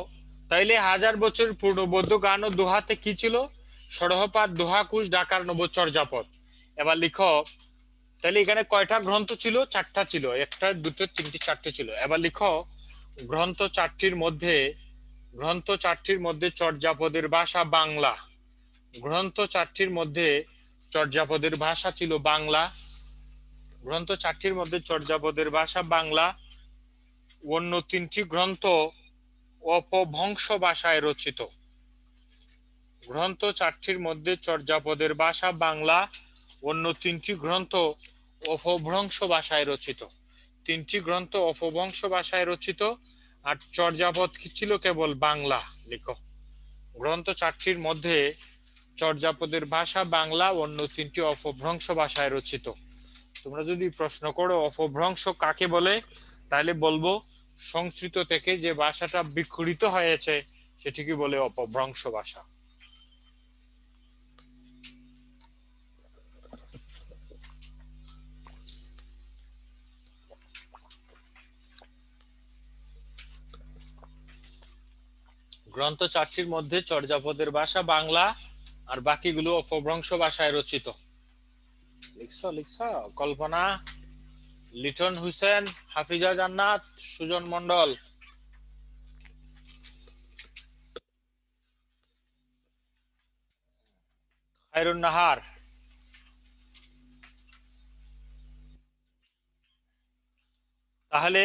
তাইলে হাজার বছর পূর্ণ বৌদ্ধ গান ও দোহাতে কি ছিল? ষড়হপাদ, দোহাকুশ, ডাকার্ণব, চর্যাপদ। এবার লিখো তাহলে এখানে কয়টা গ্রন্থ ছিল? চারটা ছিল। একটা, দুটো, তিনটি, চারটে ছিল। এবার লিখো গ্রন্থ চারটির মধ্যে চর্যাপদের ভাষা বাংলা। গ্রন্থ চারটির মধ্যে চর্যাপদের ভাষা ছিল বাংলা। গ্রন্থ চারটির মধ্যে চর্যাপদের ভাষা বাংলা। অন্য তিনটি গ্রন্থ অপভ্রংশ ভাষায় রচিত। গ্রন্থ চারটির মধ্যে চর্যাপদের ভাষা বাংলা, অন্য তিনটি গ্রন্থ অপভ্রংশ ভাষায় রচিত। তিনটি গ্রন্থ অপভ্রংশ ভাষায় রচিত, আর চর্যাপদ কি ছিল? কেবল বাংলা। লিখো গ্রন্থ চারটির মধ্যে চর্যাপদের ভাষা বাংলা, অন্য তিনটি অপভ্রংশ ভাষায় রচিত। তোমরা যদি প্রশ্ন করো অপভ্রংশ কাকে বলে, তাহলে বলবো সংস্কৃত থেকে যে ভাষাটা বিকৃত হয়েছে সেটিকে বলে অপভ্রংশ ভাষা। গ্রন্থ চারটির মধ্যে চর্যাপদের ভাষা বাংলা, আর বাকিগুলো অপভ্রংশ ভাষায় রচিত। লিখছ কল্পনা, লিটন হুসেন, হাফিজা জান্নাত, সুজন মন্ডল। খায়রুন নাহার। তাহলে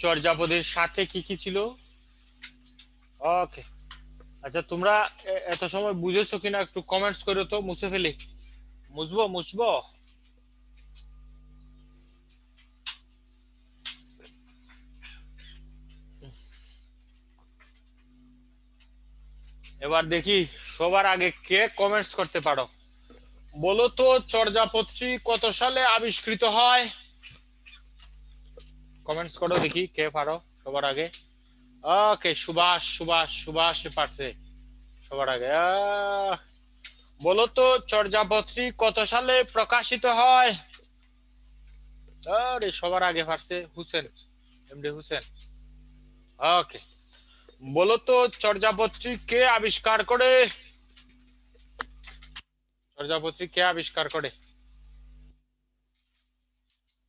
চর্যাপদের সাথে কি কি ছিল? ওকে, আচ্ছা তোমরা এত সময় বুঝেছো কিনা একটু কমেন্টস করো তো, মুছে ফেলি। মুছবো। এবার দেখি সবার আগে কে কমেন্টস করতে পারো। বলো তো চর্যাপদটি কত সালে আবিষ্কৃত হয়? কমেন্টস করো দেখি কে পারো সবার আগে। ওকে, সুভাষ পারছে সবার আগে। বলো তো চর্যাপদটি কত সালে প্রকাশিত হয়? আরে সবার আগে পারছে হুসেন, এমডি হুসেন। ওকে, বলো তো চর্যাপদটি কে আবিষ্কার করে? চর্যাপদটি কে আবিষ্কার করে?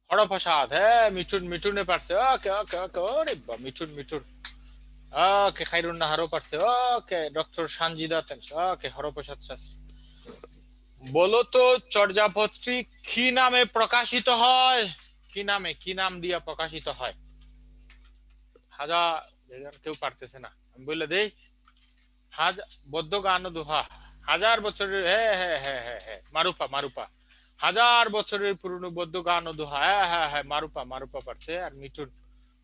হরপ্রসাদ। হ্যাঁ, মিঠুনে পারছে। ওকে, ওরে বাবা, মিঠুন। ওকে, খায়রুন নাহারও পারছে। ওকে, ডক্টর সানজিদা। ওকে, হরপ্রসাদ শাস্ত্রী। বলো তো চর্যাপদটি কি নামে প্রকাশিত হয়? কি নাম দিয়া প্রকাশিত হয়? কেউ পারতেছে না, আমি বলে দেই। বদ্ধ গান ও দোহা, হাজার বছরের। হ্যাঁ, মারুপা। হাজার বছরের পুরনো বদ্ধ গান ও দোহা। হ্যাঁ, মারুপা পারছে। আর মিঠুন,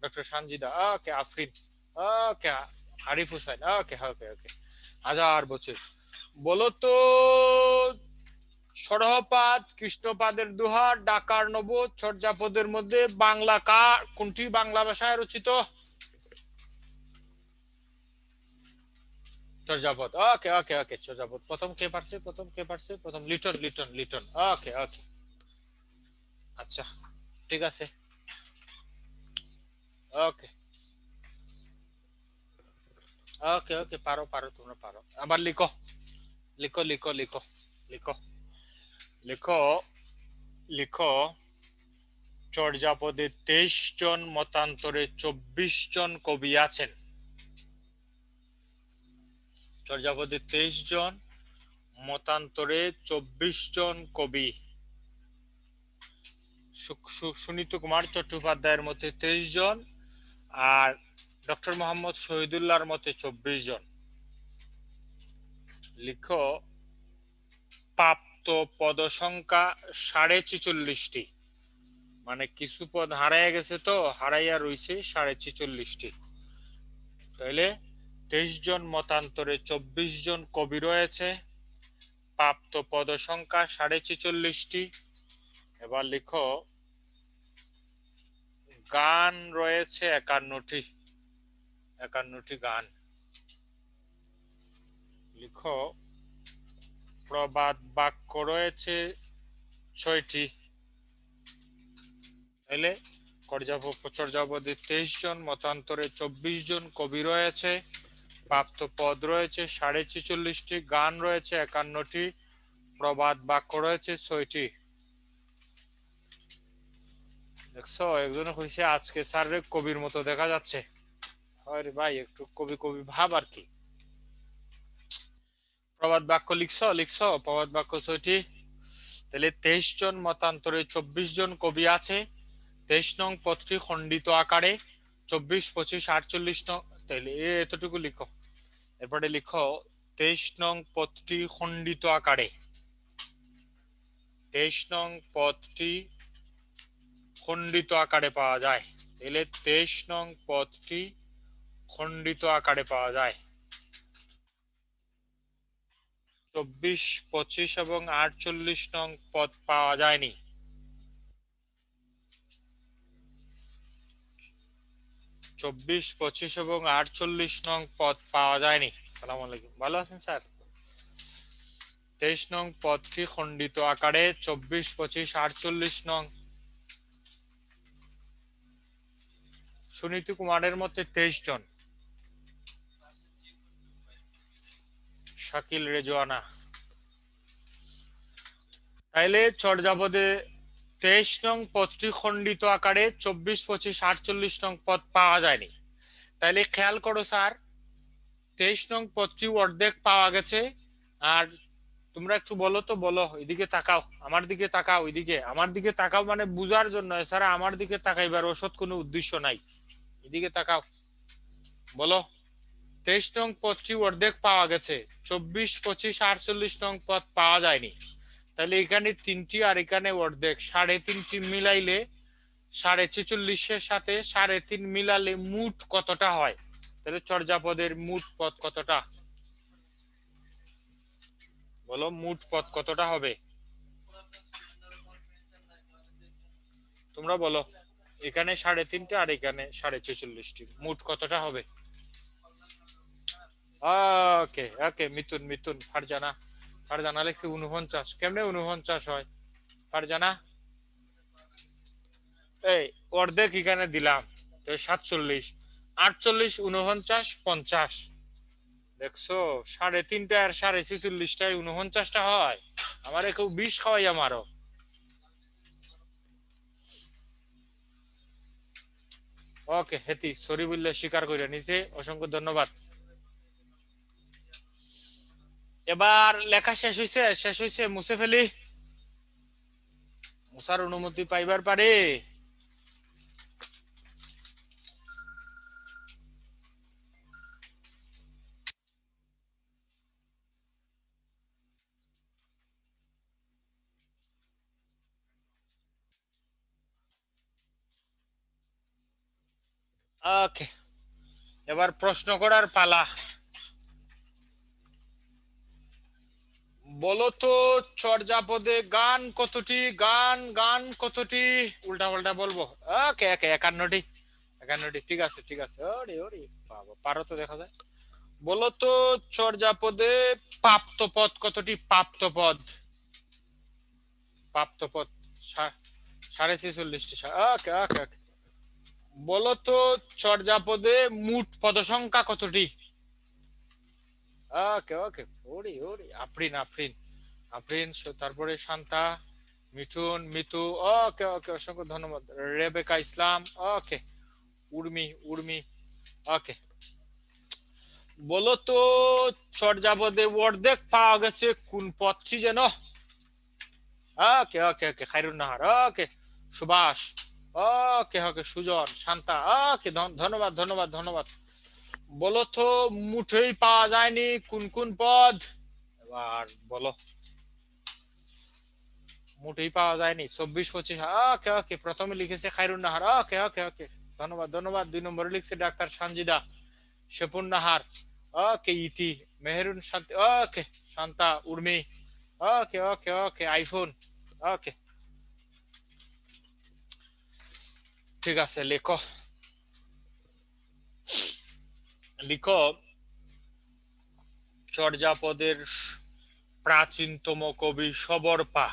ডক্টর সানজিদা। ওকে, আফরিন। ওকে, আরিফ হুসাইন। ওকে, হাজার বছর। বলো তো সরহপাদ, কৃষ্ণপাদের দোহা, ডাকার নব, চর্যাপদের মধ্যে বাংলা কোনটি বাংলা ভাষায় রচিত? চর্যাপদ। ওকে, চর্যাপদ প্রথম কে পারছে? প্রথম লিটন। ওকে, আচ্ছা ঠিক আছে। ওকে, পারো, তোমরা পারো। আবার লিখো। লিখো চর্যাপদে 23 জন, মতান্তরে 24 জন কবি আছেন। চর্যাপদে 23 জন, মতান্তরে 24 জন কবি। সুনীত কুমার চট্টোপাধ্যায়ের মতে 23 জন, আর ডক্টর মোহাম্মদ শহীদুল্লাহর মতে 24 জন। লিখো প্রাপ্ত পদ সংখ্যা 46.5টি, মানে কিছু পদ হারাইয়া গেছে, তো হারাইয়া রইছে 46.5টি। তাইলে 23 জন মতান্তরে 24 জন কবি রয়েছে, প্রাপ্ত পদ সংখ্যা 46.5টি। এবার লিখো গান রয়েছে 51টি গান। লিখো প্রবাদ বাক্য রয়েছে 6টি। তাইলে চর্যাপদে 23 জন, মতান্তরে 24 জন কবি রয়েছে, প্রাপ্ত পদ রয়েছে 46.5টি, গান রয়েছে 51টি, প্রবাদ বাক্য রয়েছে 6টি। দেখছো, একজন হইছে আজকে স্যারের কবির মতো দেখা যাচ্ছে। আরে ভাই, একটু কবি ভাব আর কি। প্রবাদ বাক্য লিখছো প্রবাদ বাক্য 6টি। তাহলে 23 জন, মতান্তরে 24 জন কবি আছে। 23 নং পদটি খণ্ডিত আকারে, 24, 25, 48 নং। তাহলে এতটুকু লিখো। এরপরে লিখো 23 নং পদটি খণ্ডিত আকারে। 23 নং পদটি খণ্ডিত আকারে পাওয়া যায়। তাহলে 23 নং পদটি খণ্ডিত আকারে পাওয়া যায়। 24, 25 এবং 48 নং পদ পাওয়া যায়নি। 24, 25 এবং 48 নং পদ পাওয়া যায়নি। আসসালামু আলাইকুম, ভালো আছেন স্যার? 23 নং পদটি খণ্ডিত আকারে 24, 25, 48 নং। সুনীতি কুমারের মতে 23 জন। শাকিল রেজওয়ানা। তাইলে চর্যাপদে 23 নং পদটি খণ্ডিত আকারে 24, 25, 48 নং পদ পাওয়া যায়নি। তাইলে খেয়াল করো স্যার, 23 নং পদটি অর্ধেক পাওয়া গেছে। আর তোমরা একটু বলো তো, বলো, এদিকে তাকাও, আমার দিকে তাকাও, এদিকে আমার দিকে তাকাও, মানে বুঝার জন্য। স্যার আমার দিকে তাকাইবার ওষুধ কোনো উদ্দেশ্য নাই, এদিকে তাকাও, বলো 23 নং পদটি অর্ধেক পাওয়া গেছে, 24, 25, 48 নং পদ পাওয়া যায়নি। তাহলে এখানে 3টি আর এখানে অর্ধেক, 3.5টি মিলাইলে 46.5-এর সাথে 3.5 মিলালে মোট কতটা হয়? তাহলে চর্যাপদের মোট পদ কতটা? বলো মোট পদ কতটা হবে? তোমরা বলো, এখানে 3.5টি আর এখানে 46.5টি, মোট কতটা হবে? ওকে ওকে, মিতুন মিতুন, ফারজানা, ফারজানা লেখছে 49। কেমনে 49 হয় ফারজানা? এই অর্ধেক এখানে দিলাম, তো 47, 48, 49, 50। দেখছো 3.5টা আর 46.5টায় 49টা হয়। আমার কেউ 20 খাওয়াই আমারও। ওকে হেতি, সরি বললে স্বীকার করে নিছে, অসংখ্য ধন্যবাদ। এবার লেখা শেষ হইছে, শেষ হইছে, মুছে ফেলি। মুছার অনুমতি পাইবার পারে? ওকে, এবার প্রশ্ন করার পালা। বলো তো চর্যাপদে গান কতটি? গান গান কতটি? উল্টা পাল্টা বলবো। ওকে ওকে, 51টি। 51টি, ঠিক আছে ঠিক আছে। ওরে ওরে বাবা, পারো তো দেখা যায়। বলো তো চর্যাপদে প্রাপ্ত পদ কতটি? প্রাপ্ত পদ, প্রাপ্ত পদ 46.5টি। ওকে ওকে ওকে। বলো তো চর্যাপদে মোট পদ সংখ্যা কতটি? ওকে ওকে, ওরে ওরে, আফরিন আফরিন আফরিন, তারপরে শান্তা, মিঠুন, মিতু, ওকে ওকে, অসংখ্য ধন্যবাদ। রেবেকা ইসলাম, ওকে। উর্মি উর্মি, ওকে। বলো তো চর্যাপদে অর্ধেক পাওয়া গেছে কোন পদটি যেন? ওকে ওকে ওকে, খায়রুন নাহার, ওকে। সুভাষ, ওকে ওকে। সুজন, শান্তা, ওকে, ধন্যবাদ ধন্যবাদ ধন্যবাদ। বলো তো মুঠোই পাওয়া যায়নি কোন কোন পদ? এবার বলো, মুঠোই পাওয়া যায়নি 24, 25। ওকে ওকে, প্রথমে লিখেছে খায়রুন নাহার, ওকে ওকে ওকে, ধন্যবাদ ধন্যবাদ। 2 নম্বরে লিখছে ডাক্তার সানজিদা, শেপুন নাহার, ওকে। ইতি, মেহেরুন, শান্তি, ওকে। শান্তা, উর্মি, ওকে ওকে ওকে। আইফোন, ওকে, ঠিক আছে। লেখো লিখো চর্যাপদের প্রাচীনতম কবি সবরপা।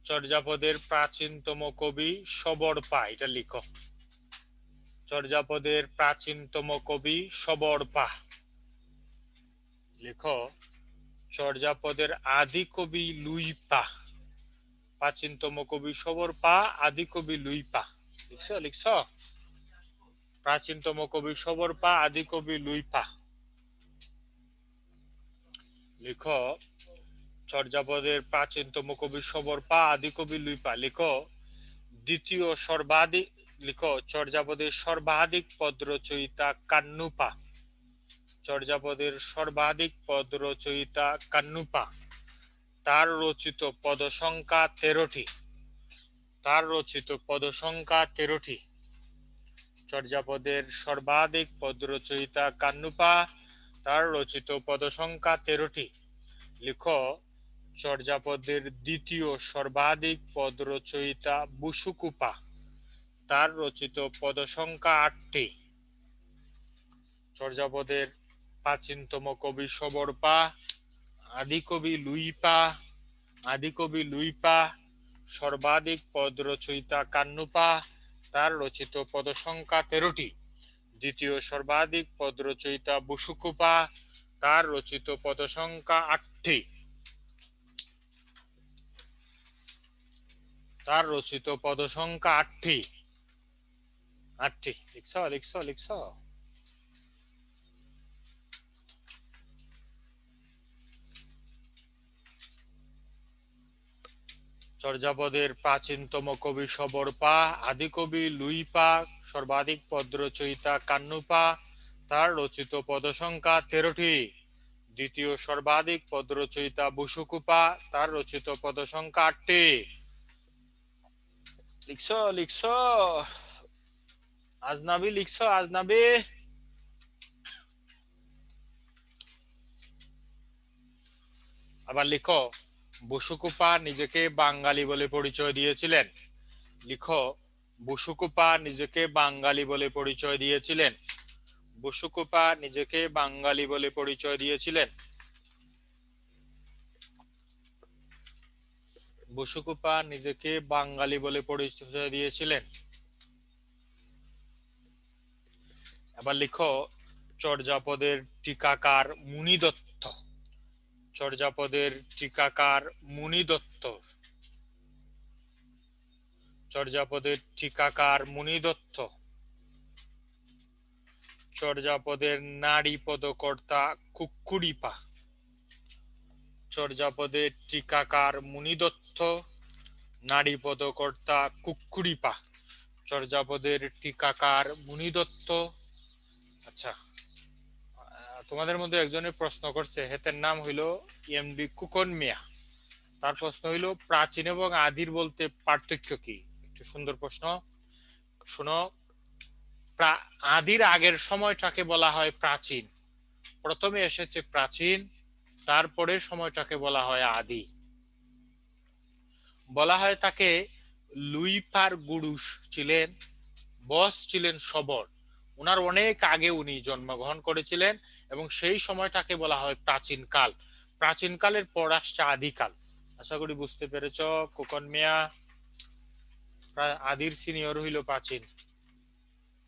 চর্যাপদের প্রাচীনতম কবি সবরপা, এটা লিখো। চর্যাপদের প্রাচীনতম কবি সবরপা। লিখো চর্যাপদের আদি কবি লুইপা। প্রাচীনতম কবি সবরপা, আদি কবি লুইপা। লিখছো লিখছো? প্রাচীনতম কবি সবরপা, আদি কবি লুইপা। লিখো চর্যাপদের প্রাচীনতম কবি সবরপা, আদি কবি লুইপা। লিখো দ্বিতীয় সর্বাধিক, লিখো চর্যাপদের সর্বাধিক পদ রচয়িতা কান্নুপা। চর্যাপদের সর্বাধিক পদ রচয়িতা কান্নুপা। তার রচিত পদ সংখ্যা 13টি। তার রচিত পদ সংখ্যা 13টি। চর্যাপদের সর্বাধিক পদ রচয়িতা কান্নুপা, তার রচিত পদ সংখ্যা 13টি। লিখো চর্যাপদের দ্বিতীয় সর্বাধিক পদ রচয়িতা বুসুকুপা। তার রচিত পদ সংখ্যা 8টি। চর্যাপদের প্রাচীনতম কবি সবরপা, আদিকবি লুইপা, আদিকবি লুইপা, সর্বাধিক পদ রচয়িতা কান্নুপা, তার রচিত পদ সংখ্যা 13টি। দ্বিতীয় সর্বাধিক পদ রচয়িতা বুসুকুপা, তার রচিত পদ সংখ্যা 8টি। তার রচিত পদ সংখ্যা 8টি। 8টি লিখছ লিখছ লিখছ। চর্যাপদের প্রাচীনতম কবি সবরপা, আদিকবি লুইপা, সর্বাধিক পদ রচয়িতা কান্নুপা, তার রচিত পদ সংখ্যা 13টি। দ্বিতীয় সর্বাধিক পদ রচয়িতা বুসুকুপা, তার রচিত পদ সংখ্যা 8টি। লিখছ লিখছ আজনাবি, লিখছ আজনাবি। আবার লিখো, বুসুকুপা নিজেকে বাঙালি বলে পরিচয় দিয়েছিলেন। লিখো, বুসুকুপা নিজেকে বাঙালি বলে পরিচয় দিয়েছিলেন। বুসুকুপা নিজেকে বাঙালি বলে পরিচয় দিয়েছিলেন। বুসুকুপা নিজেকে বাঙালি বলে পরিচয় দিয়েছিলেন। এবার লিখো, চর্যাপদের টিকাকার মুনি দত্ত। চর্যাপদের টিকাকার মুনি দত্ত। চর্যাপদের টিকাকার মুনি দত্ত। চর্যাপদের নারী পদকর্তা কুক্কুরিপা। চর্যাপদের টিকাকার মুনি দত্ত, নারী পদকর্তা কুক্কুরিপা। চর্যাপদের টিকাকার মুনি দত্ত। আচ্ছা, তোমাদের মধ্যে একজনের প্রশ্ন করছে, হেতের নাম হইল এমডি কুকন মিয়া। তার প্রশ্ন হইল প্রাচীন এবং আদির বলতে পার্থক্য কি? একটু সুন্দর প্রশ্ন, শুনো। আদির আগের সময়টাকে বলা হয় প্রাচীন। প্রথমে এসেছে প্রাচীন, তারপরের সময়টাকে বলা হয় আদি। বলা হয় তাকে লুইপার গুরু ছিলেন, বস ছিলেন সবর। উনার অনেক আগে উনি জন্মগ্রহণ করেছিলেন এবং সেই সময়টাকে বলা হয় প্রাচীন কাল। প্রাচীন কালের পর আসছে আদিকাল। আশা করি বুঝতে পেরেছ খোকন মিয়া। আদির সিনিয়র হইল প্রাচীন।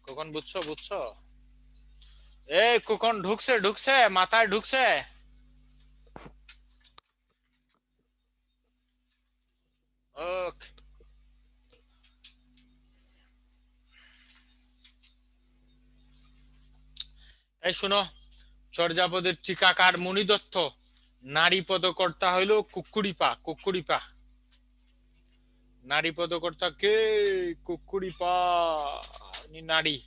খোকন বুঝছো? বুঝছো? এই খোকন ঢুকছে, ঢুকছে মাথায় ঢুকছে। ওকে, এই শুনো, চর্যাপদের টিকাকার মুনি দত্ত, নারী পদকর্তা হইল কুক্কুরিপা। কুক্কুরিপা নারী পদকর্তা কে? কুক্কুরিপা নারী।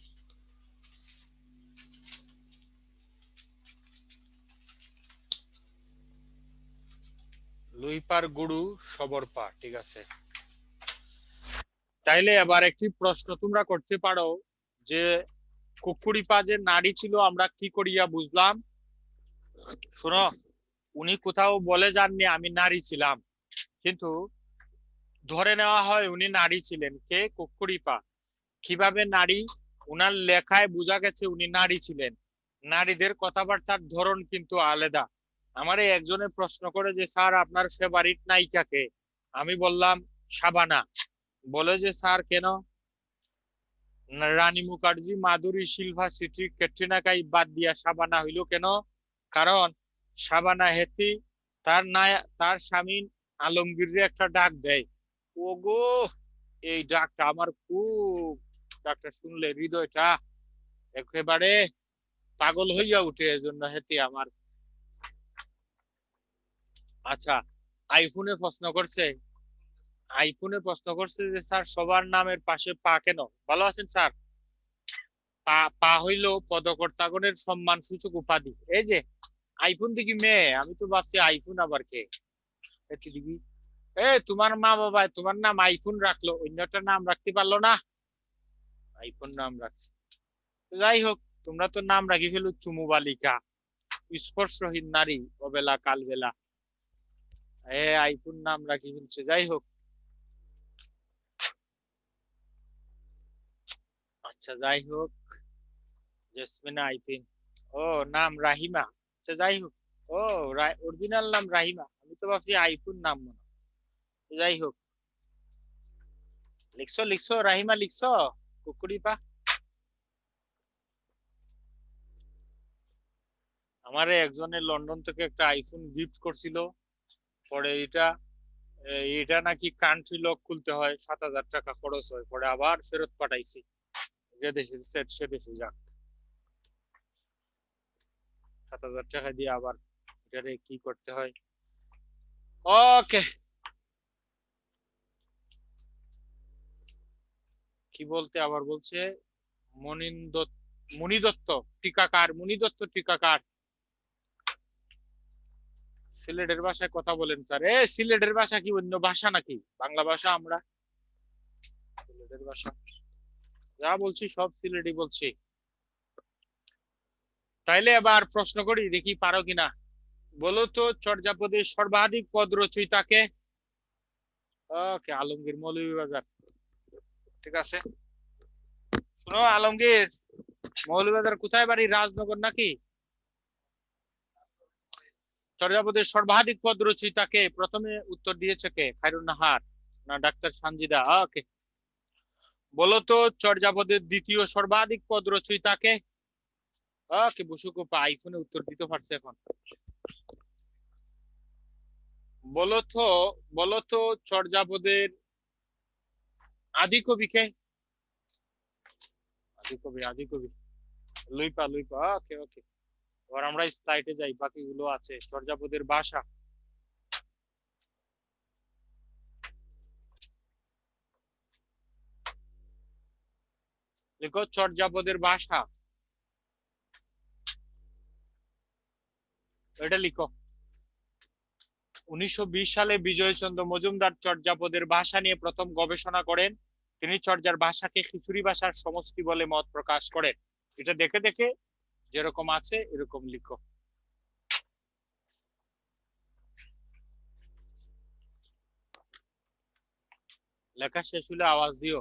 লুইপার গুরু সবরপা। ঠিক আছে, তাইলে এবার একটি প্রশ্ন তোমরা করতে পারো যে কুক্কুরিপা যে নারী ছিল আমরা কি করিয়া বুঝলাম? শোনো, উনি কোথাও বলে যাননি আমি নারী ছিলাম, কিন্তু ধরে নেওয়া হয় উনি নারী ছিলেন। কে? কুক্কুরিপা। কিভাবে নারী? উনার লেখায় বোঝা গেছে উনি নারী ছিলেন। নারীদের কথাবার্তার ধরন কিন্তু আলাদা। আমারে একজনে প্রশ্ন করে যে স্যার আপনার ফেভারিট নায়িকা কে? আমি বললাম শাবানা। বলে যে স্যার কেন? রানী মুখার্জি, মাধুরী, শিল্পা সিটি, ক্যাটরিনা কাইফ বাদ দিয়া শাবানা হইল কেন? কারণ শাবানা হেতি তার স্বামী আলমগীর একটা ডাক দেয়, ওগো এই ডাকটা আমার খুব, ডাকটা শুনলে হৃদয়টা একেবারে পাগল হইয়া উঠে, এজন্য হেতি আমার। আচ্ছা, আইফোনে প্রশ্ন করছে, আইফোনে প্রশ্ন করছে যে স্যার সবার নামের পাশে পা কেন? ভালো আছেন স্যার? পা পা হইল পদকর্তাগণের সম্মান সূচক উপাধি। এই যে আইফোন দেখি মেয়ে, আমি তো ভাবছি আইফোন আবার কে। দিবি তোমার মা বাবা তোমার নাম আইফোন রাখলো, অন্যটা নাম রাখতে পারলো না? আইফোন নাম রাখছে। যাই হোক, তোমরা তো নাম রাখি ফেলো চুমু বালিকা, স্পর্শহীন নারী, অবেলা কালবেলা। আইফোন নাম রাখি ফেলছে। যাই হোক, আচ্ছা যাই হোক, জেসমিনা আইফিন। ও নাম রাহিমা, আচ্ছা যাই হোক। ও অরিজিনাল নাম রাহিমা, আমি তো ভাবছি আইফোন নাম মনে হয়। যাই হোক, লিখছো লিখছো রাহিমা লিখছো, কুকুরি পা। আমারে একজনের লন্ডন থেকে একটা আইফোন গিফট করছিল, পরে এটা নাকি কান্ট্রি লক খুলতে হয়, 7,000 টাকা খরচ হয়, পরে আবার ফেরত পাঠাইছি। যে দেশে সেট সে দেশে যাক, 7,000 টাকা দিয়ে আবার এটারে কি করতে হয়। ওকে, কি বলতে আবার বলছে, মণি দত্ত টিকাকার, মণি দত্ত টিকাকার। সিলেটের ভাষায় কথা বলেন স্যার। সিলেটের ভাষা কি অন্য ভাষা নাকি? বাংলা ভাষা আমরা, সিলেটের ভাষা যা বলছি সব সিলেটি বলছি। তাইলে এবার প্রশ্ন করি, দেখি পারো কিনা। বলো তো চর্যাপদের সর্বাধিক পদ রচয়িতাকে? ওকে, আলমগীর, মৌলভীবাজার। ঠিক আছে, শুনো আলমগীর, মৌলভীবাজার কোথায় বাড়ি? রাজনগর নাকি? চর্যাপদের সর্বাধিক পদ রচয়িতাকে? প্রথমে উত্তর দিয়েছে কে, খায়রুন নাহার না ডাক্তার সানজিদা? ওকে, বলো তো চর্যাপদের দ্বিতীয় সর্বাধিক পদ রচয়িতাকে? ওকে, বসুকোপা আইফোনে উত্তর দিতে পারছে এখন। বলো তো, বলো তো চর্যাপদের আদি কবিকে? আদি কবি, আদি কবি লুইপা, লুইপা। ওকে ওকে, এবার আমরা স্লাইডে যাই, বাকিগুলো আছে। চর্যাপদের ভাষা, লিখো চর্যাপদের ভাষা, এটা লিখো। 1920 সালে বিজয়চন্দ্র মজুমদার চর্যাপদের ভাষা নিয়ে প্রথম গবেষণা করেন। তিনি চর্যার ভাষাকে খিচুড়ি ভাষার সমষ্টি বলে মত প্রকাশ করেন। এটা দেখে দেখে যেরকম আছে এরকম লিখো। লেখা শেষ হলে আওয়াজ দিও।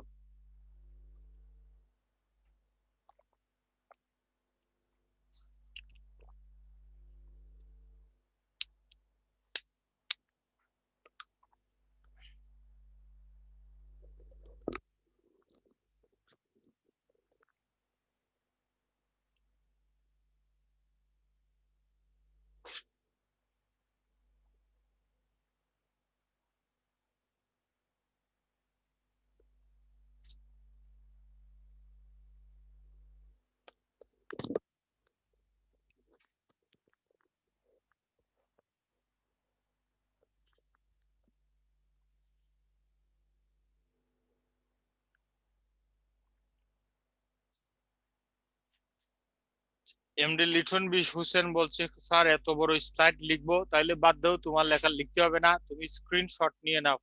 এমডি লিটন বি হোসেন বলছে, স্যার এত বড় স্লাইড লিখবো? তাইলে বাদ দাও, তোমার লেখা লিখতে হবে না, তুমি স্ক্রিনশট নিয়ে নাও।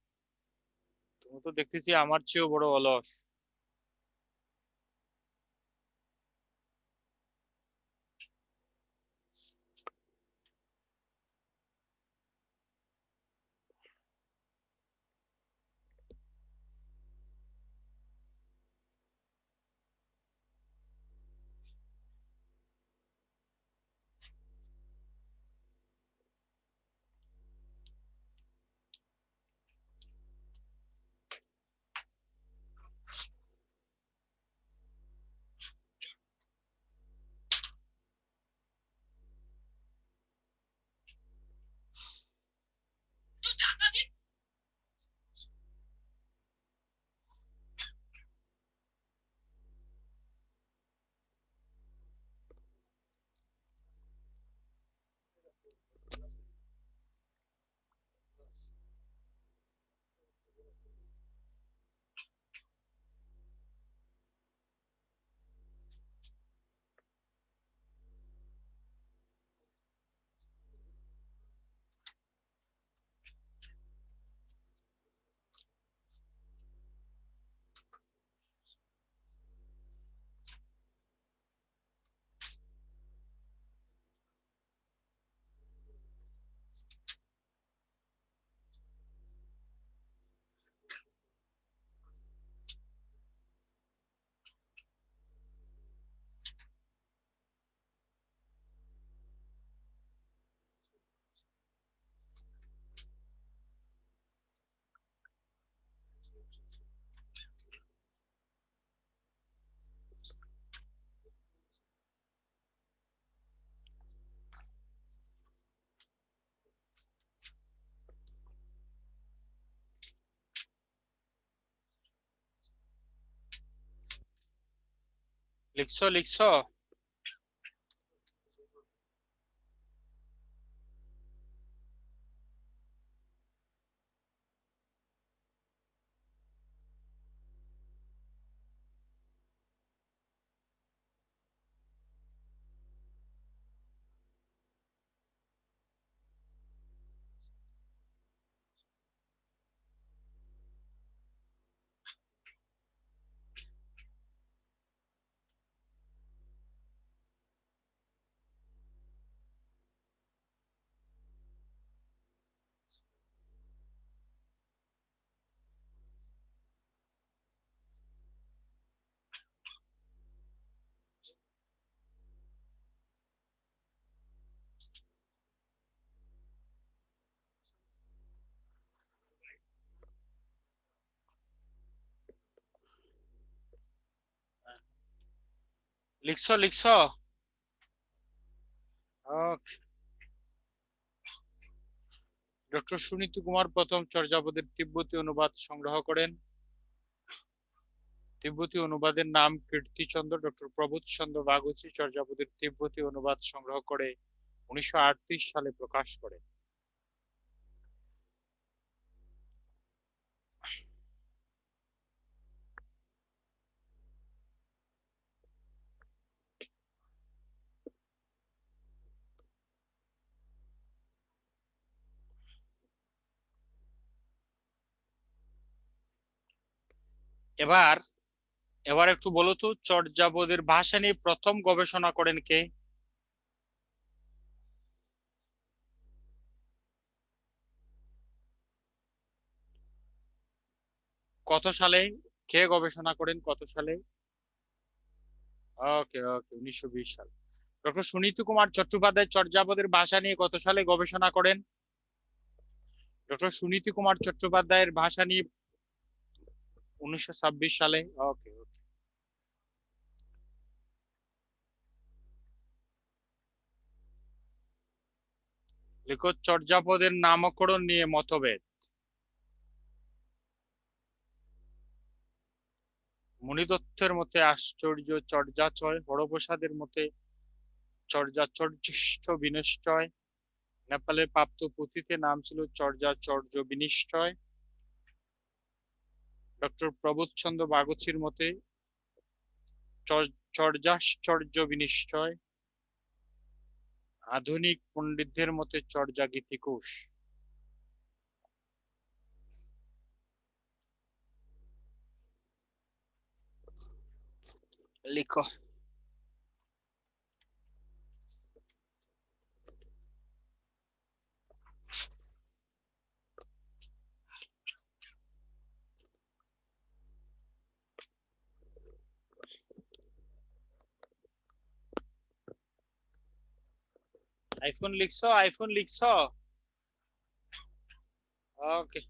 তুমি তো দেখতেছি আমার চেয়েও বড় অলস। লিখছো লিখছো? লিখছো লিখছো? ওকে। ডক্টর সুনীতি কুমার প্রথম চর্যাপদের তিব্বতী অনুবাদ সংগ্রহ করেন। তিব্বতী অনুবাদের নাম কীর্তিচন্দ্র। ডক্টর প্রবোধ চন্দ্র বাগচী চর্যাপদের তিব্বতী অনুবাদ সংগ্রহ করে 1938 সালে প্রকাশ করেন। এবার এবার একটু বলো তো, চর্যাপদের ভাষা নিয়ে প্রথম গবেষণা করেন কে? কত সালে? কে গবেষণা করেন কত সালে? ওকে ওকে, 1920 সাল। ডক্টর সুনীতি কুমার চট্টোপাধ্যায় চর্যাপদের ভাষা নিয়ে কত সালে গবেষণা করেন? ডক্টর সুনীতি কুমার চট্টোপাধ্যায়ের ভাষা নিয়ে 1926 সালে। ওকে ওকে। লিখো চর্যাপদের নামকরণ নিয়ে মতভেদ। মণিদত্তের মতে আশ্চর্য চর্যাচয়, হরপ্রসাদের মতে চর্যাচর্যিষ্ঠ বিনিশ্চয়, নেপালের প্রাপ্ত পুঁথিতে নাম ছিল চর্যাচর্য বিনিশ্চয়, ডক্টর প্রবোধচন্দ্র বাগচীর মতে চর্যাশ্চর্য বিনিশ্চয়, আধুনিক পণ্ডিতদের মতে চর্যা গীতিকোষ। লিখো। আইফোন লিখছো? আইফোন লিখছো? ওকে।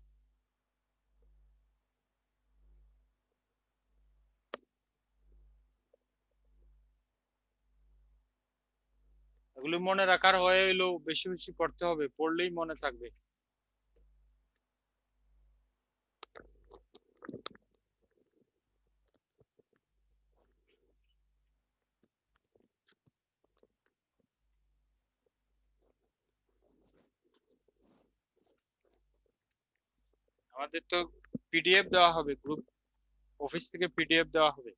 এগুলি মনে রাখার হয়ে এলো, বেশি বেশি পড়তে হবে, পড়লেই মনে থাকবে। আমাদের তো পিডিএফ দেওয়া হবে, গ্রুপ অফিস থেকে পিডিএফ দেওয়া হবে।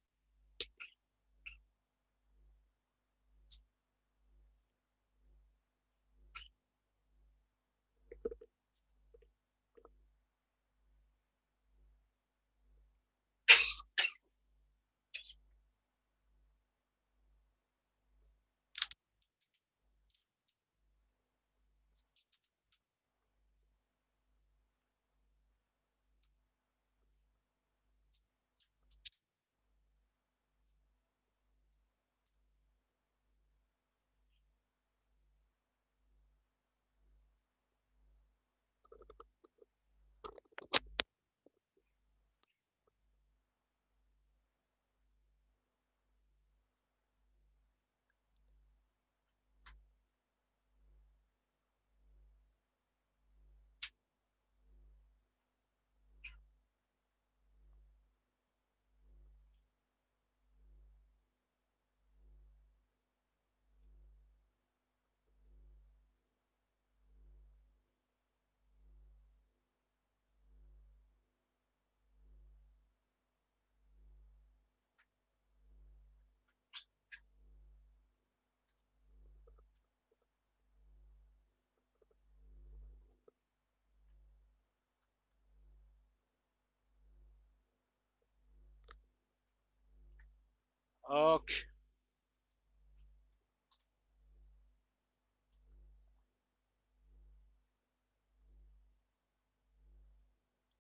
ওকে,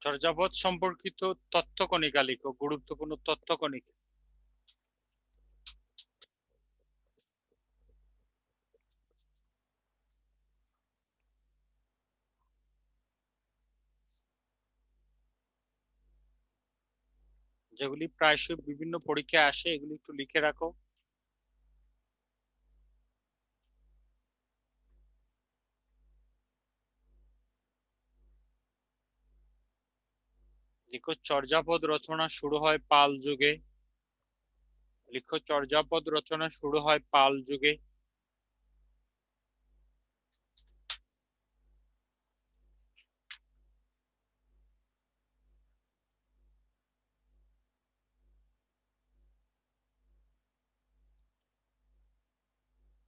চর্যাপদ সম্পর্কিত তথ্য কণিকা লিখো, গুরুত্বপূর্ণ তথ্য কণিকা। যেগুলি প্রায়শই বিভিন্ন পরীক্ষায় আসে, এগুলি একটু লিখে রাখো। লিখো চর্যাপদ রচনা শুরু হয় পাল যুগে। লিখো চর্যাপদ রচনা শুরু হয় পাল যুগে।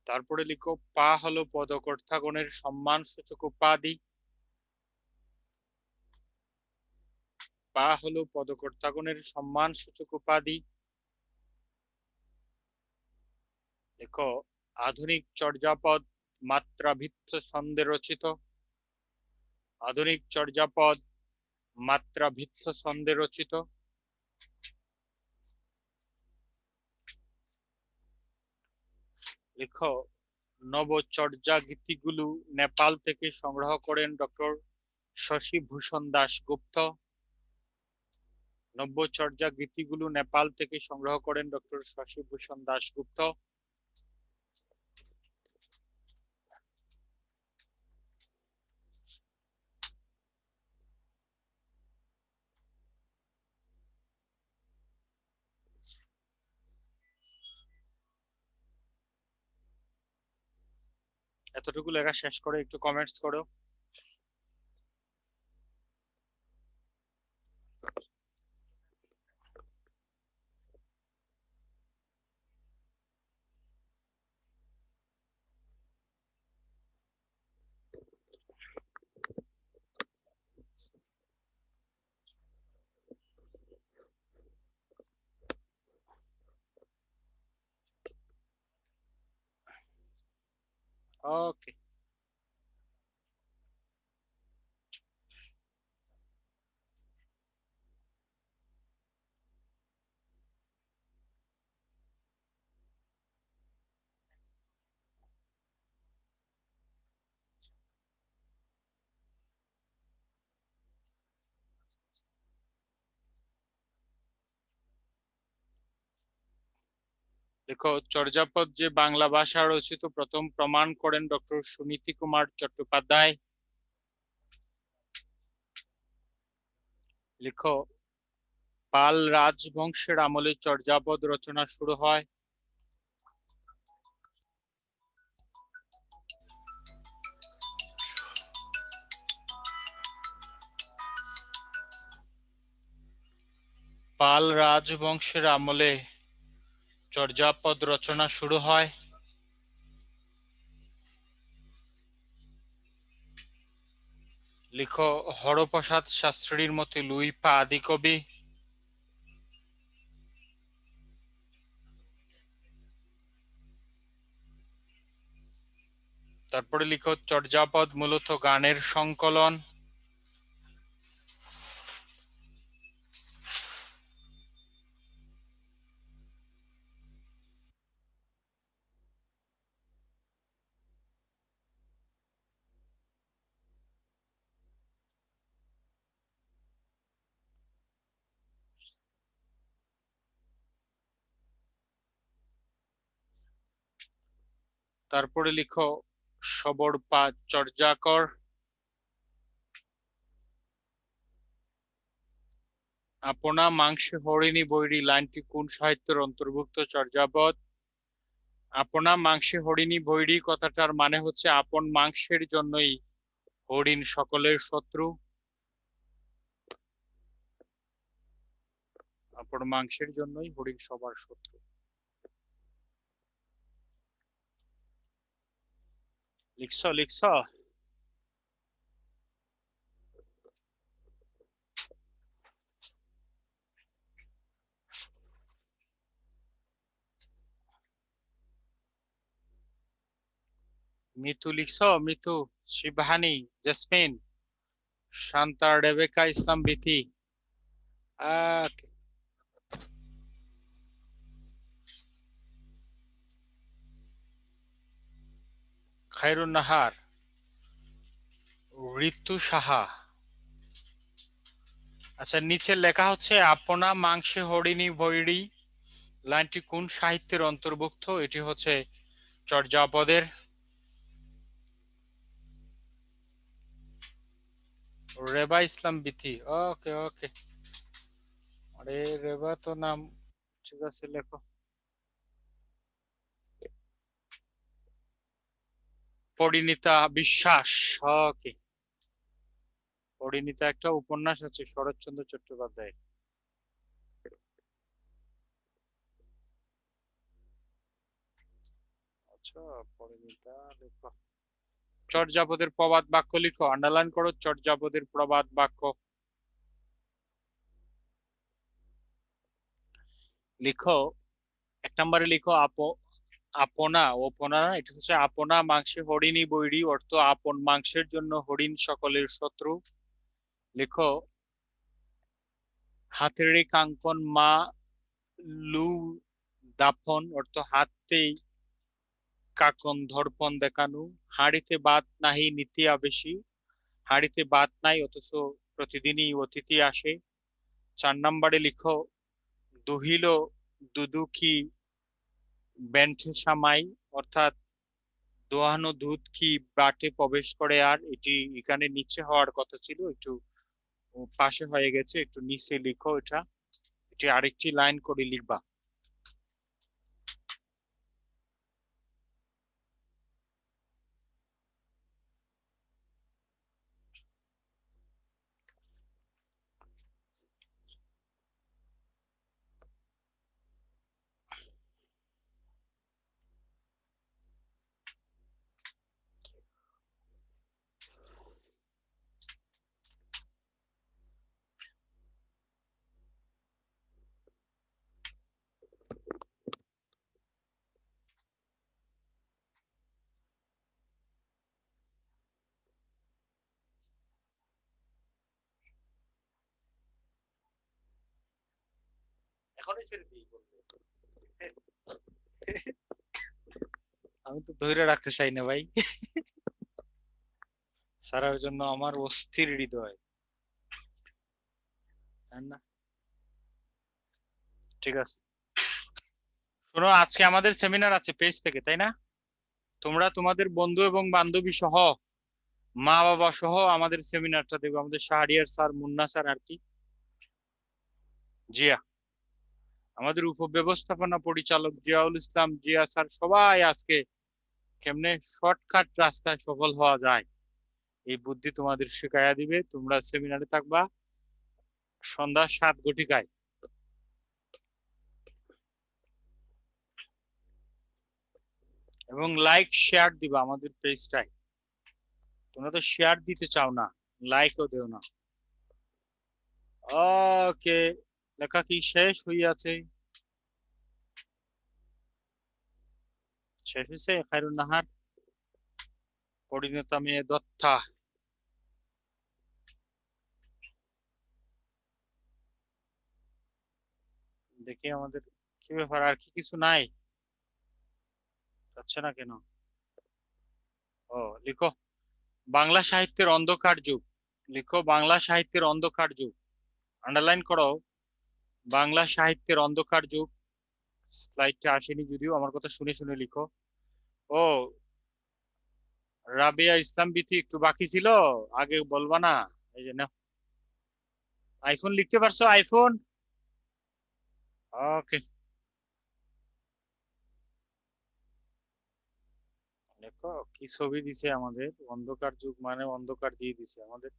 তারপরে লিখো পা হলো পদকর্তাগণের সম্মানসূচক উপাধি। পা হলো পদকর্তাগণের সম্মানসূচক উপাধি। দেখো আধুনিক চর্যাপদ মাত্রাভিত্ত ছন্দে রচিত। আধুনিক চর্যাপদ মাত্রাভিত্ত ছন্দে রচিত। লিখো নবচর্যা গীতিগুলো নেপাল থেকে সংগ্রহ করেন ডক্টর শশীভূষণ দাশগুপ্ত। নব্যচর্যা গীতিগুলো নেপাল থেকে সংগ্রহ করেন ডক্টর শশীভূষণ দাশগুপ্ত। এতটুকু লেখা শেষ করে একটু কমেন্টস করো। ওকে, দেখো চর্যাপদ যে বাংলা ভাষা রচিত প্রথম প্রমাণ করেন ডক্টর সুনীতি কুমার চট্টোপাধ্যায়। লিখো পাল রাজবংশের আমলে চর্যাপদ রচনা শুরু হয়। পাল রাজবংশের আমলে চর্যাপদ রচনা শুরু হয়। লিখো হরপ্রসাদ শাস্ত্রীর মতে লুইপা আদিকবি। তারপরে লিখো চর্যাপদ মূলত গানের সংকলন। তারপরে লিখো সবরপা চর্যাকর। আপনা মাংসে হরিণী বৈরী লাইনটি কোন সাহিত্যের অন্তর্ভুক্ত চর্যাপদ? আপনা মাংসে হরিণী বৈরী কথাটার মানে হচ্ছে আপন মাংসের জন্যই হরিণ সকলের শত্রু। আপন মাংসের জন্যই হরিণ সবার শত্রু। লিখছো লিখছো? মিতু লিখছো? মিতু, শিবহানি, জেসমিন, শান্তা, রেবেকা, ইসলাম, বিথি। খায়রুন নাহার, ঋতু সাহা। আচ্ছা, নিচে লেখা হচ্ছে আপনা মাংসে হরিণী বৈরী, লাইনটি কোন সাহিত্যের অন্তর্ভুক্ত? এটি হচ্ছে চর্যাপদের। রেবা ইসলাম বিথি, ওকে ওকে। আরে রেবা তো নাম, ঠিক আছে লেখো। পরিণীতা বিশ্বাস, ওকে। পরিণীতা একটা উপন্যাস আছে শরৎচন্দ্র চট্টোপাধ্যায়ের। আচ্ছা, পরিণীতা লেখো। চর্যাপদের প্রবাদ বাক্য লিখো, আন্ডারলাইন করো চর্যাপদের প্রবাদ বাক্য লিখো। 1 নম্বরে লিখো আপনা, ওপনা, এটা হচ্ছে আপনা মাংসে হরিণী বৈরী, অর্থ আপন মাংসের জন্য হরিণ সকলের শত্রু। লিখো হাতেরই কাঙ্কন মা লু দাফন, অর্থ হাতেই কাকন ধর্পণ দেখানো। হাঁড়িতে ভাত নাহি নীতি আবেশী, হাঁড়িতে ভাত নাই অথচ প্রতিদিনই অতিথি আসে। 4 নম্বরে লিখো দুহিল দুদুকি বেন্ঠে সামাই, অর্থাৎ দোহানো দুধ কি বাটে প্রবেশ করে। আর এটি এখানে নিচে হওয়ার কথা ছিল, একটু পাশে হয়ে গেছে, একটু নিচে লিখো। এটি আরেকটি লাইন করে লিখবা। এখনই ছেড়ে দিই বলবো। আমি তো ধরে রাখতে চাই না ভাই, সারার জন্য আমার অস্থির হৃদয়, তাই না? ঠিক আছে, শোনো, আজকে আমাদের সেমিনার আছে পেজ থেকে, তাই না? তোমরা তোমাদের বন্ধু এবং বান্ধবী সহ, মা বাবা সহ আমাদের সেমিনারটা দেখবে। আমাদের শাহরিয়ার স্যার, মুন্না স্যার, আর কি জিয়া, আমাদের উপব্যবস্থাপনা পরিচালক জিয়াউল ইসলাম জিয়া স্যার, সবাই আজকে কেমনে শর্টকাট রাস্তায় সফল হওয়া যায় এই বুদ্ধি তোমাদের শেখাইয়া দিবে। তোমরা সেমিনারে থাকবা সন্ধ্যা 7 ঘটিকায়। এবং লাইক শেয়ার দিবা আমাদের পেজটায়। তোমরা তো শেয়ার দিতে চাও না, লাইকও দেও না। ওকে, লেখা কি শেষ হইয়াছে? শেষ হয়েছে। খায়রুন নাহার, পরিণতা মেয়ে দত্তা। দেখি আমাদের কি ব্যাপার, আর কি কিছু নাই? যাচ্ছে না কেন? ও লিখো বাংলা সাহিত্যের অন্ধকার যুগ। লিখো বাংলা সাহিত্যের অন্ধকার যুগ, আন্ডারলাইন করো বাংলা সাহিত্যের অন্ধকার যুগ। স্লাইডটা আসেনি যদিও, আমার কথা শুনে শুনে লিখো। ও রাবিয়া ইসলাম বিথি, একটু বাকি ছিল, আগে বলবা না? এই যে নাও, আইফোন লিখতে পারছো? আইফোন, ওকে। দেখো কি ছবি দিছে আমাদের, অন্ধকার যুগ মানে অন্ধকার দিয়ে দিছে আমাদের।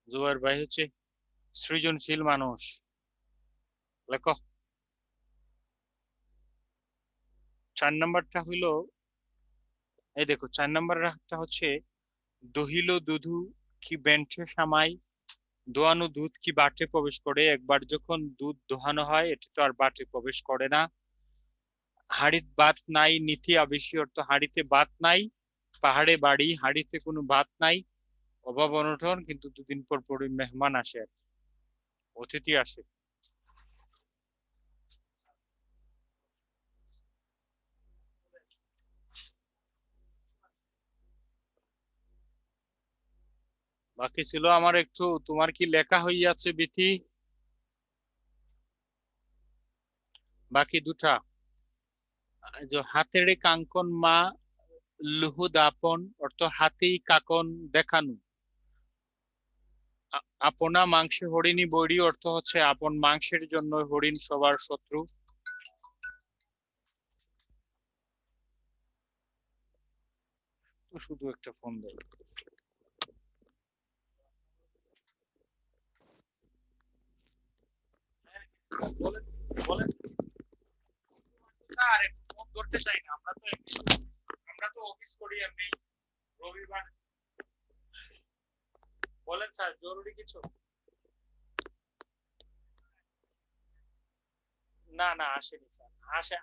জুবাইর ভাই হচ্ছে সৃজনশীল মানুষ। লেখো 4 নম্বরটা হইলো, এই দেখো 4 নম্বরটা হচ্ছে দহিল দুধু কি বেন্ঠে সামাই, দোয়ানো দুধ কি বাটে প্রবেশ করে। একবার যখন দুধ দোহানো হয় এটি তো আর বাটে প্রবেশ করে না। হাড়িত বাত নাই নীতি আবেশী, অর্থ হাড়িতে বাত নাই পাহাড়ে বাড়ি, হাঁড়িতে কোনো ভাত নাই, অভাব অনটন, কিন্তু দুদিন পর পরই মেহমান আসে আর কি, অতিথি আসে। বাকি ছিল আমার একটু, তোমার কি লেখা হইয়াছে বিথি? বাকি দুটা, যে হাতের কাঙ্কন মা লুহু দাপন, অর্থ হাতেই কাকন দেখানো। আপনা মাংসে হরিণী বৈরী, অর্থ হচ্ছে আপন মাংসের জন্য হরিণ সবার শত্রু। তো শুধু একটা ফোন দেয়। বলেন বলেন স্যার, একটু ফোন ধরতে চাই না, আমরা তো অফিস করি এমনি রবিবার। বলেন স্যার, জরুরি কিছু? না না, আসেনি স্যার,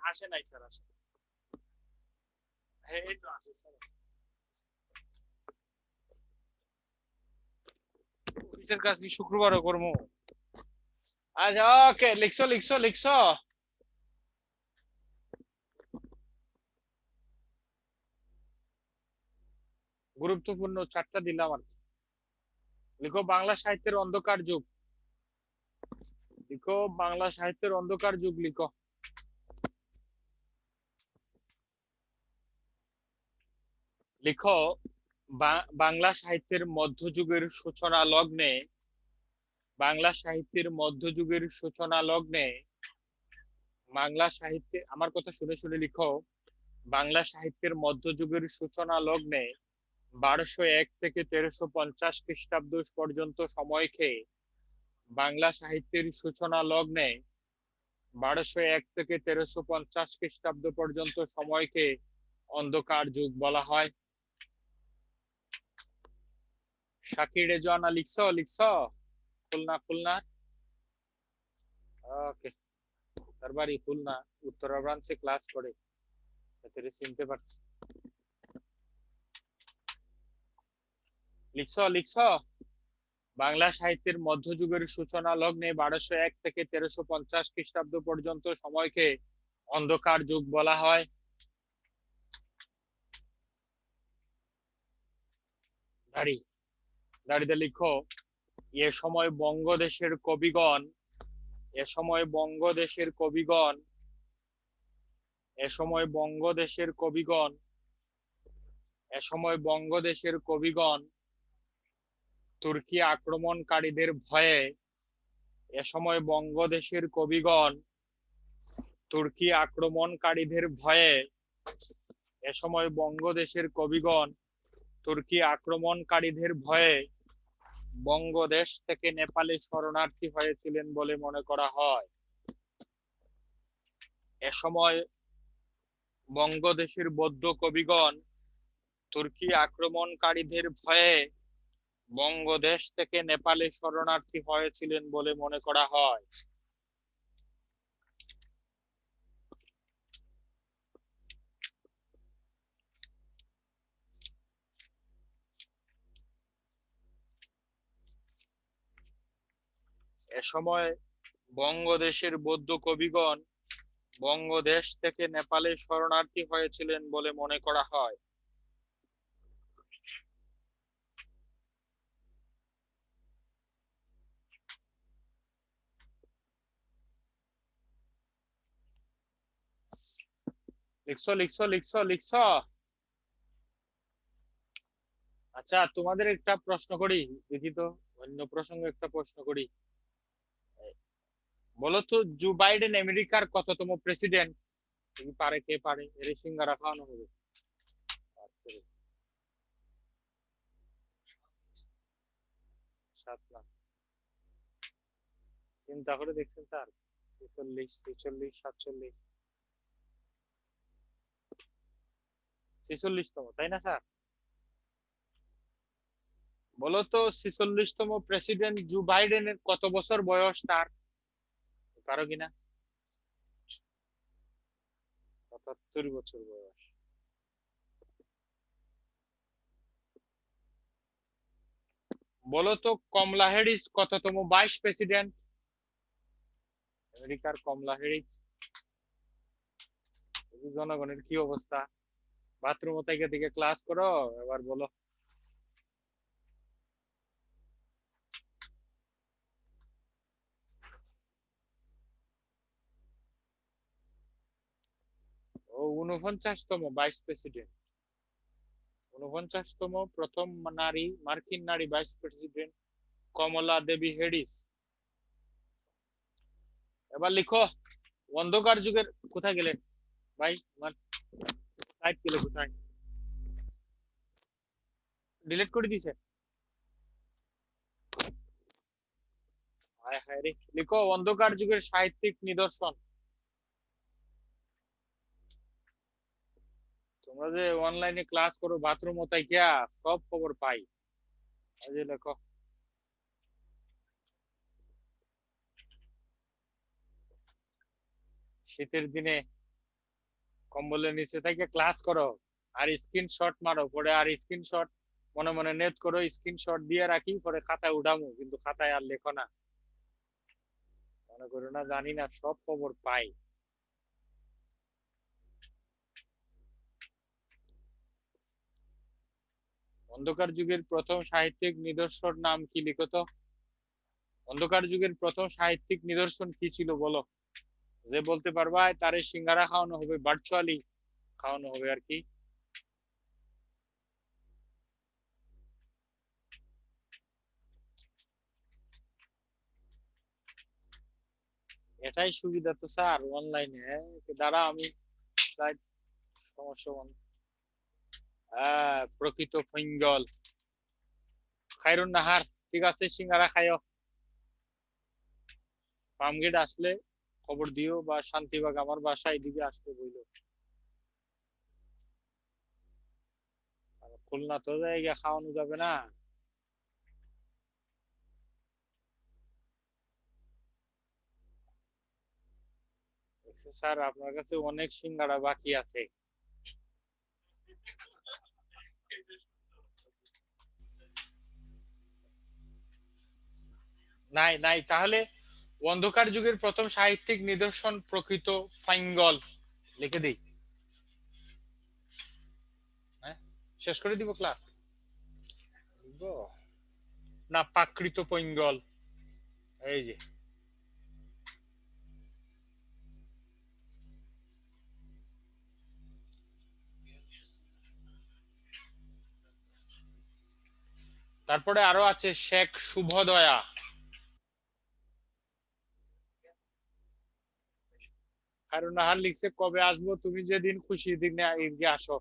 আসে নাই স্যার, আসে। হ্যাঁ, এই তো আসে স্যার। অফিসের কাজ কি শুক্রবারও করবো? আচ্ছা, ওকে, লিখছো লিখছো লিখছো। গুরুত্বপূর্ণ চারটা দিলাম আর কি। লিখো বাংলা সাহিত্যের অন্ধকার যুগ। লিখো বাংলা সাহিত্যের অন্ধকার যুগ, লিখো। লিখো বাংলা সাহিত্যের মধ্যযুগের সূচনা লগ্নে, বাংলা সাহিত্যের মধ্যযুগের সূচনা লগ্নে, বাংলা সাহিত্যে, আমার কথা শুনে শুনে লিখো, বাংলা সাহিত্যের মধ্যযুগের সূচনা লগ্নে 1201 থেকে 1350 খ্রিস্টাব্দ পর্যন্ত সময়কে বাংলা সাহিত্যের সূচনা লগ্নে 1201 থেকে 1350 খ্রিস্টাব্দ পর্যন্ত সময়কে অন্ধকার যুগ বলা হয়। শাকির রেজওয়ানা লিখছো লিখছো? খুলনা, খুলনা, ওকে। তার বাড়ি খুলনা, উত্তরা ব্রাঞ্চে ক্লাস করে, এতে চিনতে পারছি। লিখছো লিখছো? বাংলা সাহিত্যের মধ্যযুগের সূচনা লগ্নে 1201 থেকে 1350 খ্রিস্টাব্দ পর্যন্ত সময়কে অন্ধকার যুগ বলা হয়। দাড়ি, দাড়িতে লিখো, এ সময় বঙ্গদেশের কবিগণ, এ সময় বঙ্গদেশের কবিগণ, এ সময় বঙ্গদেশের কবিগণ, এ সময় বঙ্গদেশের কবিগণ তুর্কি আক্রমণকারীদের ভয়ে, এ সময় বঙ্গদেশের কবিগণ তুর্কি আক্রমণকারীদের ভয়ে, এ সময় বঙ্গদেশের কবিগণ তুর্কি আক্রমণকারীদের ভয়ে বঙ্গদেশ থেকে নেপালে শরণার্থী হয়েছিলেন বলে মনে করা হয়। এ সময় বঙ্গদেশের বৌদ্ধ কবিগণ তুর্কি আক্রমণকারীদের ভয়ে বঙ্গদেশ থেকে নেপালে শরণার্থী হয়েছিলেন বলে মনে করা হয়। এ সময় বঙ্গদেশের বৌদ্ধ কবিগণ বঙ্গদেশ থেকে নেপালে শরণার্থী হয়েছিলেন বলে মনে করা হয়। লিখছো লিখছো লিখছো লিখছো? আচ্ছা, তোমাদের একটা প্রশ্ন করি, দেখি তো, অন্য প্রসঙ্গে একটা প্রশ্ন করি। বলো তো, জো বাইডেন আমেরিকার কততম প্রেসিডেন্ট? কি পারে, কে পারে? এর সিঙ্গারা খাওয়ানো হবে। আচ্ছা, 7 লাখ। চিন্তা করে দেখছেন স্যার? 46, 46, 47, 46তম, তাই না স্যার? বলো তো 46তম প্রেসিডেন্ট জো বাইডেনের কত বছর বয়স তার? পারো কিনা? 77 বছর বয়স। বলো তো কমলা হ্যারিস কততম ভাইস প্রেসিডেন্ট? আমেরিকার কমলা হ্যারিস। জনগণের কি অবস্থা? বাথরুম থেকে থেকে ক্লাস করো, এবার বলো। ও 49তম ভাইস প্রেসিডেন্ট, 49তম প্রথম নারী, মার্কিন নারী ভাইস প্রেসিডেন্ট কমলা দেবী হ্যারিস। এবার লিখো অন্ধকার যুগের, কোথায় গেলেন ভাই? আমার লাইট গেলে কোথায়? ডিলিট করে দিছে? হায় হায় রে। লিখো অন্ধকার যুগের সাহিত্যিক নিদর্শন। তোমরা যে অনলাইনে ক্লাস করো বাথরুম তাইকিয়া সব খবর পাই। এই যে লেখো শীতের দিনে কম্বলের নিচে থেকে ক্লাস করো আর স্ক্রিনশট মারো, পরে আর স্ক্রিনশট মনে মনে নেট করো, স্ক্রিনশট দিয়ে রাখি, পরে খাতায় উঠামো, কিন্তু খাতায় আর লেখো না। মনে করো না জানি না, সব খবর পাই। অন্ধকার যুগের প্রথম সাহিত্যিক নিদর্শন নাম কি? লিখো তো। অন্ধকার যুগের প্রথম সাহিত্যিক নিদর্শন কি ছিল বলো। যে বলতে পারবা তারে সিঙ্গারা খাওয়ানো হবে, ভার্চুয়ালি খাওয়ানো হবে আর কি। এটাই সুবিধা তো স্যার অনলাইনে। দ্বারা আমি সমস্যা হ্যাঁ, প্রকৃত ফিঙ্গল খাইরুন নাহার। ঠিক আছে, সিঙ্গারা খাইও। ফার্মগেট আসলে খবর দিও, বা শান্তিবাগ আমার বাসায় এদিকে আসতে বইলো। খুলনা তো জায়গা খাওয়ানো যাবে না। স্যার আপনার কাছে অনেক সিঙ্গারা বাকি আছে। নাই নাই, তাহলে অন্ধকার যুগের প্রথম সাহিত্যিক নিদর্শন প্রকৃত ফাইঙ্গল লিখে দিই। হ্যাঁ, শেষ করে দিব ক্লাস না? প্রাকৃত পৈঙ্গল, এই যে। তারপরে আরো আছে শেখ শুভদয়া। কারণ নাহার লিখছে কবে আসবো, তুমি যেদিন খুশি দিনে আসো।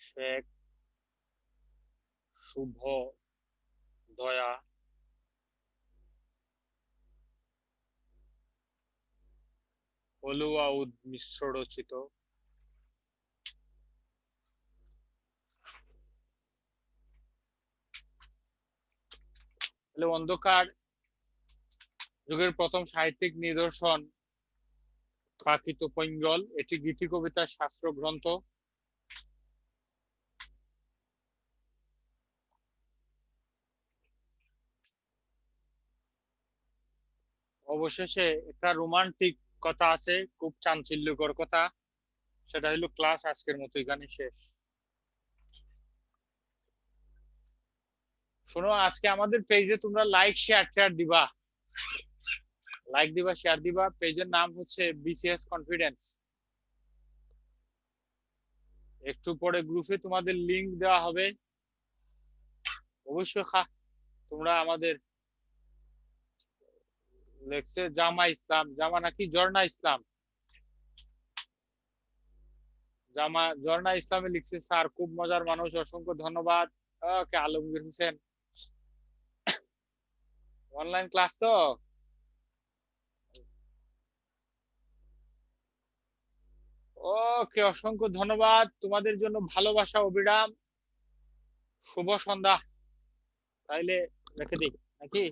শেখ শুভ দয়া হলুয়াউদ মিশ্র রচিত অন্ধকার যুগের প্রথম সাহিত্যিক নিদর্শন প্রাকৃত পৈঙ্গল। এটি গীতি কবিতার শাস্ত্র গ্রন্থ। অবশেষে একটা রোমান্টিক কথা আছে, খুব চাঞ্চল্যকর কথা। সেটা হলো ক্লাস আজকের মতো এখানে শেষ। শোনো, আজকে আমাদের পেজে তোমরা লাইক শেয়ার দিবা, লাইক দিবা, শেয়ার দিবা। পেজের নাম হচ্ছে বিসিএস কনফিডেন্স। একটু পরে গ্রুপে তোমাদের লিংক দেওয়া হবে। অবশ্যই তোমরা আমাদের লেখছে জামা ইসলাম, জামা নাকি ঝর্ণা ইসলাম, জামা ঝর্ণা ইসলামে লিখছে স্যার খুব মজার মানুষ, অসংখ্য ধন্যবাদ। ওকে, আলমগীর হোসেন। অনলাইন ক্লাস তো। ওকে, অসংখ্য ধন্যবাদ তোমাদের জন্য, ভালোবাসা অবিরাম। শুভ সন্ধ্যা। তাইলে রেখে দিই নাকি?